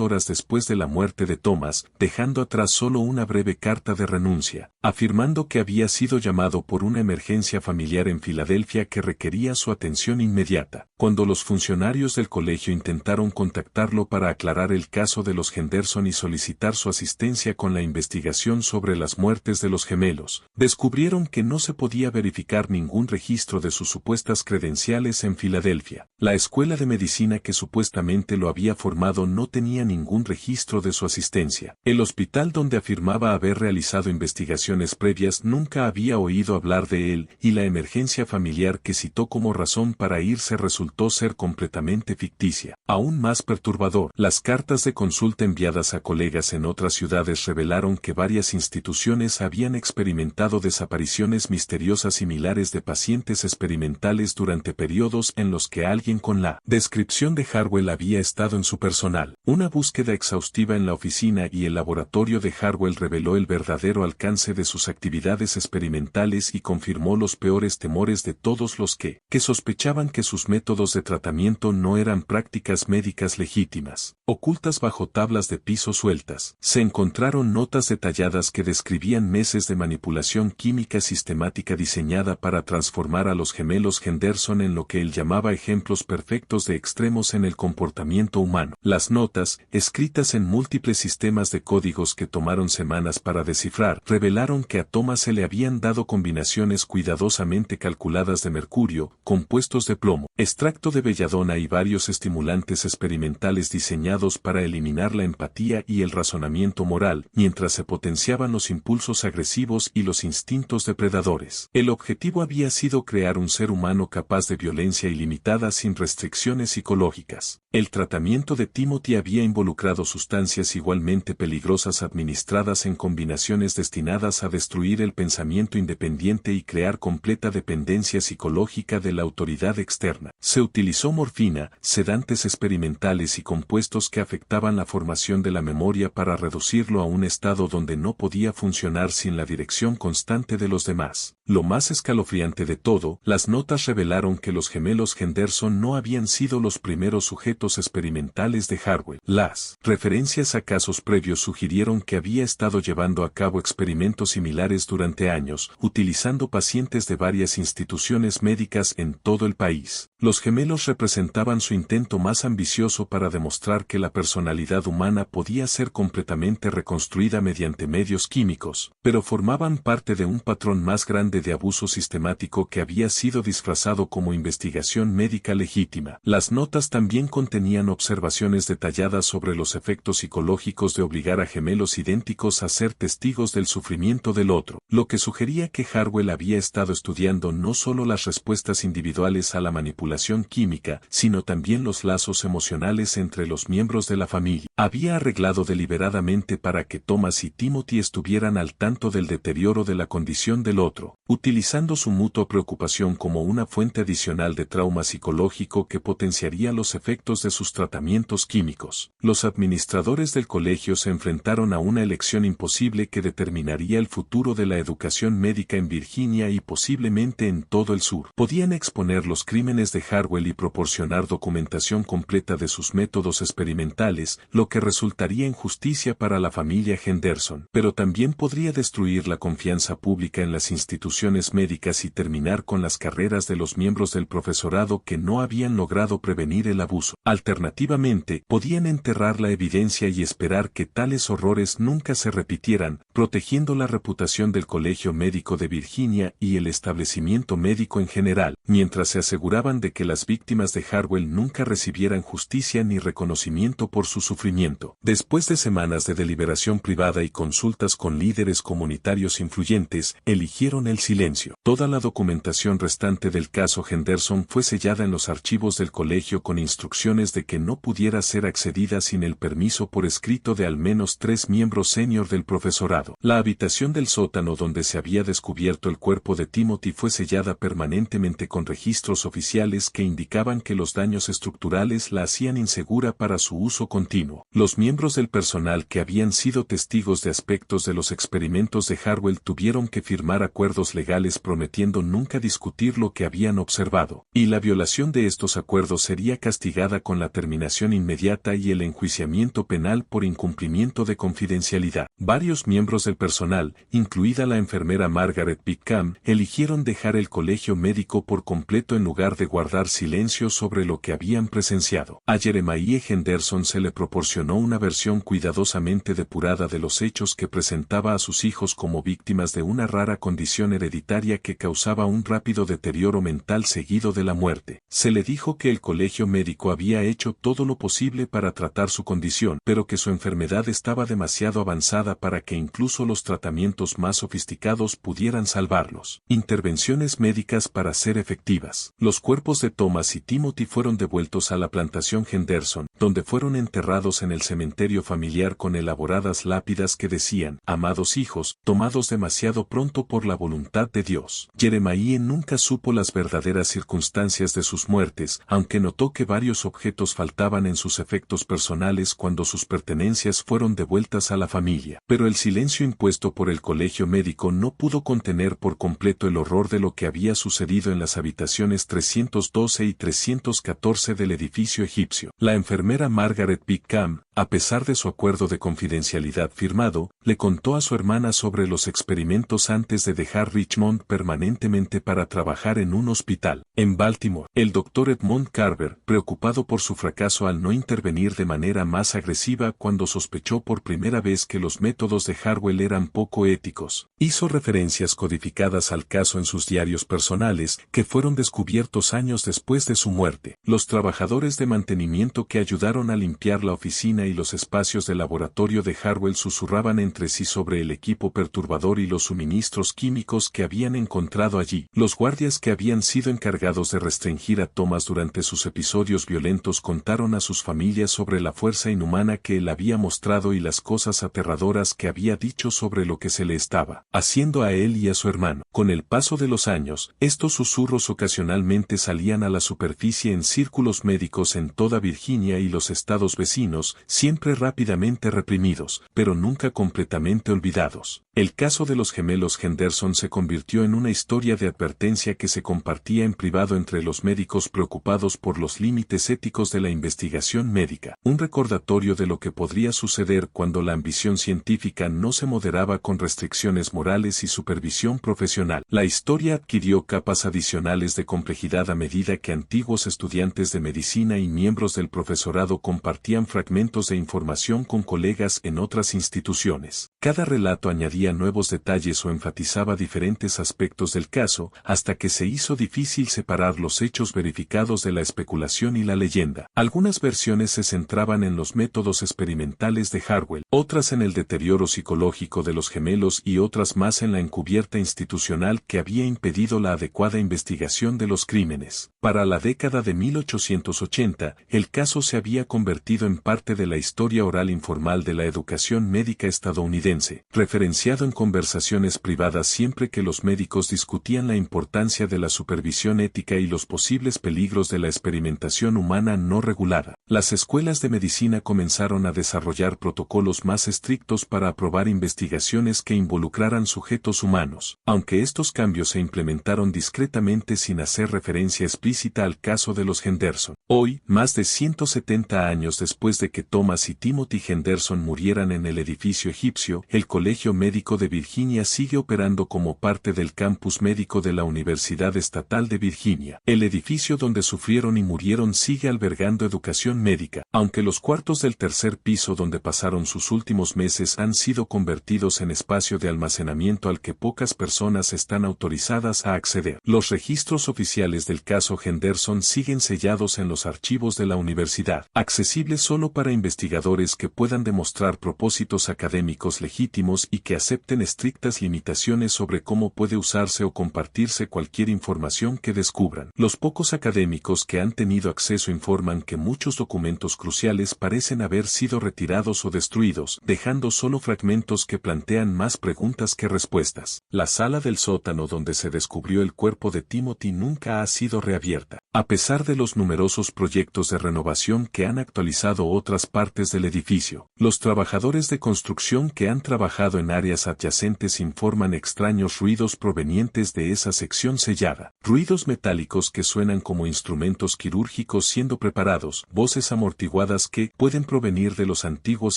horas después de la muerte de Thomas, dejando atrás solo una breve carta de renuncia, afirmando que había sido llamado por una emergencia familiar en Filadelfia que requería su atención inmediata. Cuando los funcionarios del colegio intentaron contactarlo para aclarar el caso de los Henderson y solicitar su asistencia con la investigación sobre las muertes de los gemelos, descubrieron que no se podía verificar ningún registro de sus supuestas credenciales en Filadelfia. La escuela de medicina que supuestamente lo había formado no tenía ningún registro de su asistencia. El hospital donde afirmaba haber realizado investigaciones previas nunca había oído hablar de él, y la emergencia familiar que citó como razón para irse resultó ser completamente ficticia. Aún más perturbador, las cartas de consulta enviadas a colegas en otras ciudades revelaron que varias instituciones habían experimentado desapariciones misteriosas similares de pacientes experimentales durante periodos en los que alguien con la descripción de Harwell había estado en su personal. Una búsqueda exhaustiva en la oficina y el laboratorio de Harwell reveló el verdadero alcance de sus actividades experimentales y confirmó los peores temores de todos los que sospechaban que sus métodos de tratamiento no eran prácticas médicas legítimas. Ocultas bajo tablas de piso sueltas, se encontraron notas detalladas que describían meses de manipulación química sistemática diseñada para transformar a los gemelos Henderson en lo que él llamaba ejemplos perfectos de extremos en el comportamiento humano. Las notas, escritas en múltiples sistemas de códigos que tomaron semanas para descifrar, revelaron que a Thomas se le habían dado combinaciones cuidadosamente calculadas de mercurio, compuestos de plomo, extracto de belladona y varios estimulantes experimentales diseñados para eliminar la empatía y el razonamiento moral, mientras se potenciaban los impulsos agresivos y los instintos depredadores. El objetivo había sido crear un ser humano capaz de violencia ilimitada sin restricciones psicológicas. El tratamiento de Timothy había involucrado sustancias igualmente peligrosas administradas en combinaciones destinadas a destruir el pensamiento independiente y crear completa dependencia psicológica de la autoridad externa. Se utilizó morfina, sedantes experimentales y compuestos que afectaban la formación de la memoria para reducirlo a un estado donde no podía funcionar sin la dirección constante de los demás. Lo más escalofriante de todo, las notas revelaron que los gemelos Henderson no habían sido los primeros sujetos métodos experimentales de Harwell. Las referencias a casos previos sugirieron que había estado llevando a cabo experimentos similares durante años, utilizando pacientes de varias instituciones médicas en todo el país. Los gemelos representaban su intento más ambicioso para demostrar que la personalidad humana podía ser completamente reconstruida mediante medios químicos, pero formaban parte de un patrón más grande de abuso sistemático que había sido disfrazado como investigación médica legítima. Las notas también contenían observaciones detalladas sobre los efectos psicológicos de obligar a gemelos idénticos a ser testigos del sufrimiento del otro, lo que sugería que Harwell había estado estudiando no solo las respuestas individuales a la manipulación química, sino también los lazos emocionales entre los miembros de la familia. Había arreglado deliberadamente para que Thomas y Timothy estuvieran al tanto del deterioro de la condición del otro, utilizando su mutua preocupación como una fuente adicional de trauma psicológico que potenciaría los efectos de sus tratamientos químicos. Los administradores del colegio se enfrentaron a una elección imposible que determinaría el futuro de la educación médica en Virginia y posiblemente en todo el sur. Podían exponer los crímenes de Harwell y proporcionar documentación completa de sus métodos experimentales, lo que resultaría en justicia para la familia Henderson, pero también podría destruir la confianza pública en las instituciones médicas y terminar con las carreras de los miembros del profesorado que no habían logrado prevenir el abuso. Alternativamente, podían enterrar la evidencia y esperar que tales horrores nunca se repitieran, protegiendo la reputación del Colegio Médico de Virginia y el establecimiento médico en general, mientras se aseguraban de que las víctimas de Harwell nunca recibieran justicia ni reconocimiento por su sufrimiento. Después de semanas de deliberación privada y consultas con líderes comunitarios influyentes, eligieron el silencio. Toda la documentación restante del caso Henderson fue sellada en los archivos del colegio con instrucciones de que no pudiera ser accedida sin el permiso por escrito de al menos 3 miembros senior del profesorado. La habitación del sótano donde se había descubierto el cuerpo de Timothy fue sellada permanentemente con registros oficiales que indicaban que los daños estructurales la hacían insegura para su uso continuo. Los miembros del personal que habían sido testigos de aspectos de los experimentos de Harwell tuvieron que firmar acuerdos legales prometiendo nunca discutir lo que habían observado, y la violación de estos acuerdos sería castigada con la terminación inmediata y el enjuiciamiento penal por incumplimiento de confidencialidad. Varios miembros del personal, incluida la enfermera Margaret Pickham, eligieron dejar el colegio médico por completo en lugar de guardar silencio sobre lo que habían presenciado. A Jeremiah Henderson se le proporcionó una versión cuidadosamente depurada de los hechos que presentaba a sus hijos como víctimas de una rara condición hereditaria que causaba un rápido deterioro mental seguido de la muerte. Se le dijo que el colegio médico había hecho todo lo posible para tratar su condición, pero que su enfermedad estaba demasiado avanzada para que incluso los tratamientos más sofisticados pudieran salvarlos. Intervenciones médicas para ser efectivas. Los cuerpos de Thomas y Timothy fueron devueltos a la plantación Henderson, donde fueron enterrados en el cementerio familiar con elaboradas lápidas que decían: amados hijos, tomados demasiado pronto por la voluntad de Dios. Jeremiah nunca supo las verdaderas circunstancias de sus muertes, aunque notó que varios objetos faltaban en sus efectos personales cuando sus pertenencias fueron devueltas a la familia. Pero el silencio impuesto por el colegio médico no pudo contener por completo el horror de lo que había sucedido en las habitaciones 312 y 314 del edificio egipcio. La enfermera Margaret Pickham, a pesar de su acuerdo de confidencialidad firmado, le contó a su hermana sobre los experimentos antes de dejar Richmond permanentemente para trabajar en un hospital. En Baltimore, el doctor Edmond Carver, preocupado por su fracaso al no intervenir de manera más agresiva cuando sospechó por primera vez que los métodos de Harwell eran poco éticos, hizo referencias codificadas al caso en sus diarios personales, que fueron descubiertos años después de su muerte. Los trabajadores de mantenimiento que ayudaron a limpiar la oficina y los espacios de laboratorio de Harwell susurraban entre sí sobre el equipo perturbador y los suministros químicos que habían encontrado allí. Los guardias que habían sido encargados de restringir a Thomas durante sus episodios violentos contaron a sus familias sobre la fuerza inhumana que él había mostrado y las cosas aterradoras que había dicho sobre lo que se le estaba haciendo a él y a su hermano. Con el paso de los años, estos susurros ocasionalmente salían a la superficie en círculos médicos en toda Virginia y los estados vecinos, siempre rápidamente reprimidos, pero nunca completamente olvidados. El caso de los gemelos Henderson se convirtió en una historia de advertencia que se compartía en privado entre los médicos preocupados por los límites éticos de la investigación médica. Un recordatorio de lo que podría suceder cuando la ambición científica no se moderaba con restricciones morales y supervisión profesional. La historia adquirió capas adicionales de complejidad a medida que antiguos estudiantes de medicina y miembros del profesorado compartían fragmentos de información con colegas en otras instituciones. Cada relato añadía nuevos detalles o enfatizaba diferentes aspectos del caso, hasta que se hizo difícil separar los hechos verificados de la especulación y la leyenda. Algunas versiones se centraban en los métodos experimentales de Harwell, otras en el deterioro psicológico de los gemelos y otras más en la encubierta institucional que había impedido la adecuada investigación de los crímenes. Para la década de 1880, el caso se había convertido en parte de la historia oral informal de la educación médica estadounidense, referenciado en conversaciones privadas siempre que los médicos discutían la importancia de la supervisión ética y los posibles peligros de la experimentación humana no regulada. Las escuelas de medicina comenzaron a desarrollar protocolos más estrictos para aprobar investigaciones que involucraran sujetos humanos, aunque estos cambios se implementaron discretamente sin hacer referencia explícita al caso de los Henderson. Hoy, más de 170 años después de que Thomas y Timothy Henderson murieran en el edificio egipcio, el Colegio Médico de Virginia sigue operando como parte del campus médico de la Universidad Estatal de Virginia. El edificio donde sufrieron y murieron sigue albergando educación médica, aunque los cuartos del tercer piso donde pasaron sus últimos meses han sido convertidos en espacio de almacenamiento al que pocas personas están autorizadas a acceder. Los registros oficiales del caso Henderson siguen sellados en los archivos de la universidad, accesibles solo para investigadores que puedan demostrar propósitos académicos legítimos y que acepten estrictas limitaciones sobre cómo puede usarse o compartirse cualquier información que descubran. Los pocos académicos que han tenido acceso informan que muchos documentos cruciales parecen haber sido retirados o destruidos, dejando solo fragmentos que plantean más preguntas que respuestas. La sala del sótano donde se descubrió el cuerpo de Timothy nunca ha sido reabierta, a pesar de los numerosos proyectos de renovación que han actualizado otras partes del edificio. Los trabajadores de construcción que han trabajado en áreas adyacentes informan extraños ruidos provenientes de esa sección sellada, ruidos metálicos que suenan como instrumentos quirúrgicos siendo preparados, voces amortiguadas que pueden provenir de los antiguos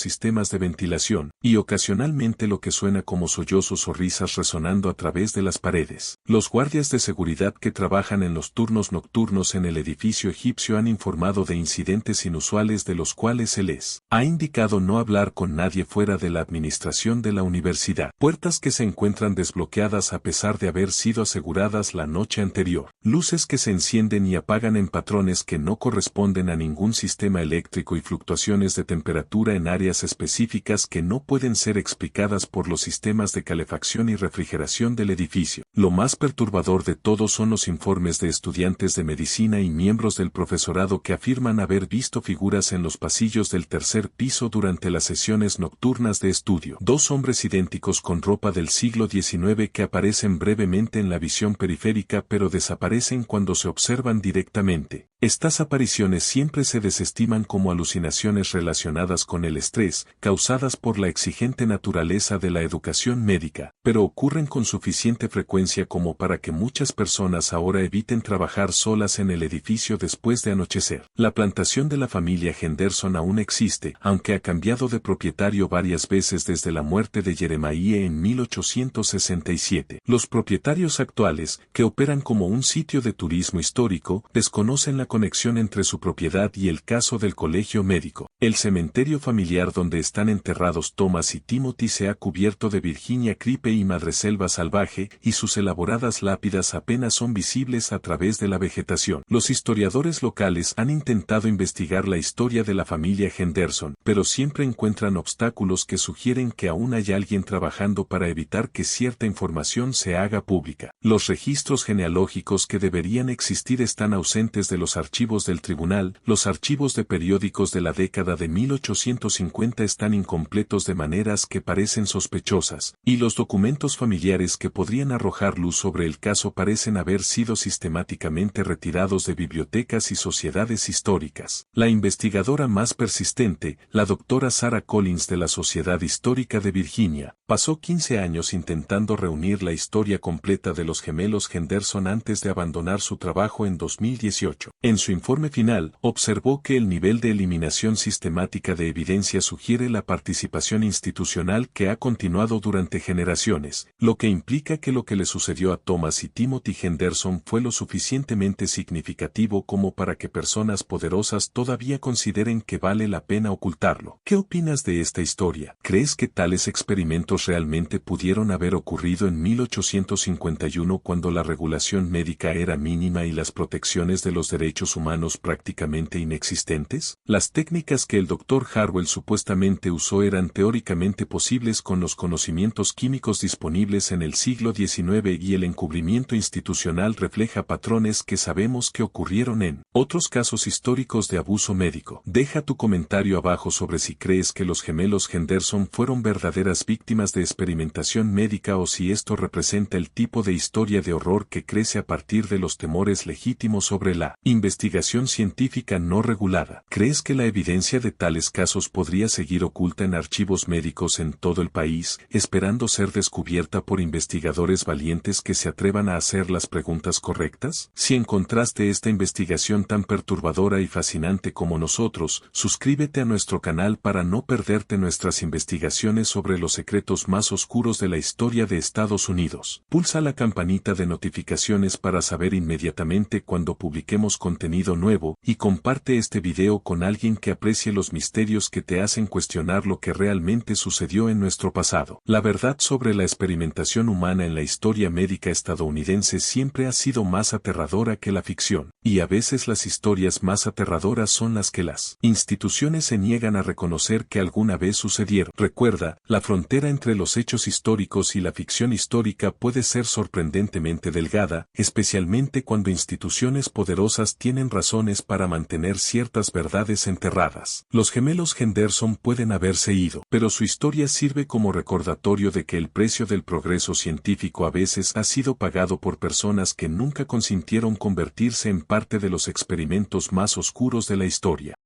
sistemas de ventilación, y ocasionalmente lo que suena como sollozos o risas resonando a través de las paredes. Los guardias de seguridad que trabajan en los turnos nocturnos en el edificio egipcio han informado de incidentes inusuales de los cuales se les ha indicado no hablar con nadie fuera de la administración de la universidad. Puertas que se encuentran desbloqueadas a pesar de haber sido aseguradas la noche anterior. Luces que se encienden y apagan en patrones que no corresponden a ningún sistema eléctrico y fluctuaciones de temperatura en áreas específicas que no pueden ser explicadas por los sistemas de calefacción y refrigeración del edificio. Lo más perturbador de todo son los informes de estudiantes de medicina y miembros del profesorado que afirman haber visto figuras en los pasillos del tercer piso durante las sesiones nocturnas de estudio. Dos hombres idénticos con ropa del siglo XIX que aparecen brevemente en la visión periférica pero desaparecen cuando se observan directamente. Estas apariciones siempre se desestiman como alucinaciones relacionadas con el estrés, causadas por la exigente naturaleza de la educación médica, pero ocurren con suficiente frecuencia como para que muchas personas ahora eviten trabajar solas en el edificio después de anochecer. La plantación de la familia Henderson aún existe, aunque ha cambiado de propietario varias veces desde la muerte de Jeremiah en 1867. Los propietarios actuales, que operan como un sitio de turismo histórico, desconocen la conexión entre su propiedad y el caso del colegio médico. El cementerio familiar donde están enterrados Thomas y Timothy se ha cubierto de Virginia creepe y madreselva salvaje, y sus elaboradas lápidas apenas son visibles a través de la vegetación. Los historiadores locales han intentado investigar la historia de la familia Henderson, pero siempre encuentran obstáculos que sugieren que aún hay alguien trabajando para evitar que cierta información se haga pública. Los registros genealógicos que deberían existir están ausentes de los archivos del tribunal, los archivos de periódicos de la década de 1850 están incompletos de maneras que parecen sospechosas, y los documentos familiares que podrían arrojar luz sobre el caso parecen haber sido sistemáticamente retirados de bibliotecas y sociedades históricas. La investigadora más persistente, la doctora Sarah Collins de la Sociedad Histórica de Virginia, pasó 15 años intentando reunir la historia completa de los gemelos Henderson antes de abandonar su trabajo en 2018. En su informe final, observó que el nivel de eliminación sistemática de evidencia sugiere la participación institucional que ha continuado durante generaciones, lo que implica que lo que le sucedió a Thomas y Timothy Henderson fue lo suficientemente significativo como para que personas poderosas todavía consideren que vale la pena ocultarlo. ¿Qué opinas de esta historia? ¿Crees que tales experimentos realmente pudieron haber ocurrido en 1851 cuando la regulación médica era mínima y las protecciones de los derechos humanos prácticamente inexistentes? Las técnicas que el Dr. Harwell supuestamente usó eran teóricamente posibles con los conocimientos químicos disponibles en el siglo XIX y el encubrimiento institucional refleja patrones que sabemos que ocurrieron en otros casos históricos de abuso médico. Deja tu comentario abajo sobre si crees que los gemelos Henderson fueron verdaderas víctimas de experimentación médica o si esto representa el tipo de historia de horror que crece a partir de los temores legítimos sobre la investigación científica no regulada. ¿Crees que la evidencia de tales casos podría seguir oculta en archivos médicos en todo el país, esperando ser descubierta por investigadores valientes que se atrevan a hacer las preguntas correctas? Si encontraste esta investigación tan perturbadora y fascinante como nosotros, suscríbete a nuestro canal para no perderte nuestras investigaciones sobre los secretos más oscuros de la historia de Estados Unidos. Pulsa la campanita de notificaciones para saber inmediatamente cuando publiquemos contenido nuevo y comparte este video con alguien que aprecie los misterios que te hacen cuestionar lo que realmente sucedió en nuestro pasado. La verdad sobre la experimentación humana en la historia médica estadounidense siempre ha sido más aterradora que la ficción, y a veces las historias más aterradoras son las que las instituciones se niegan a reconocer que alguna vez sucedieron. Recuerda, la frontera entre los hechos históricos y la ficción histórica puede ser sorprendentemente delgada, especialmente cuando instituciones poderosas tienen razones para mantener ciertas verdades enterradas. Los gemelos Henderson pueden haberse ido, pero su historia sirve como recordatorio de que el precio del progreso científico a veces ha sido pagado por personas que nunca consintieron convertirse en parte de los experimentos más oscuros de la historia.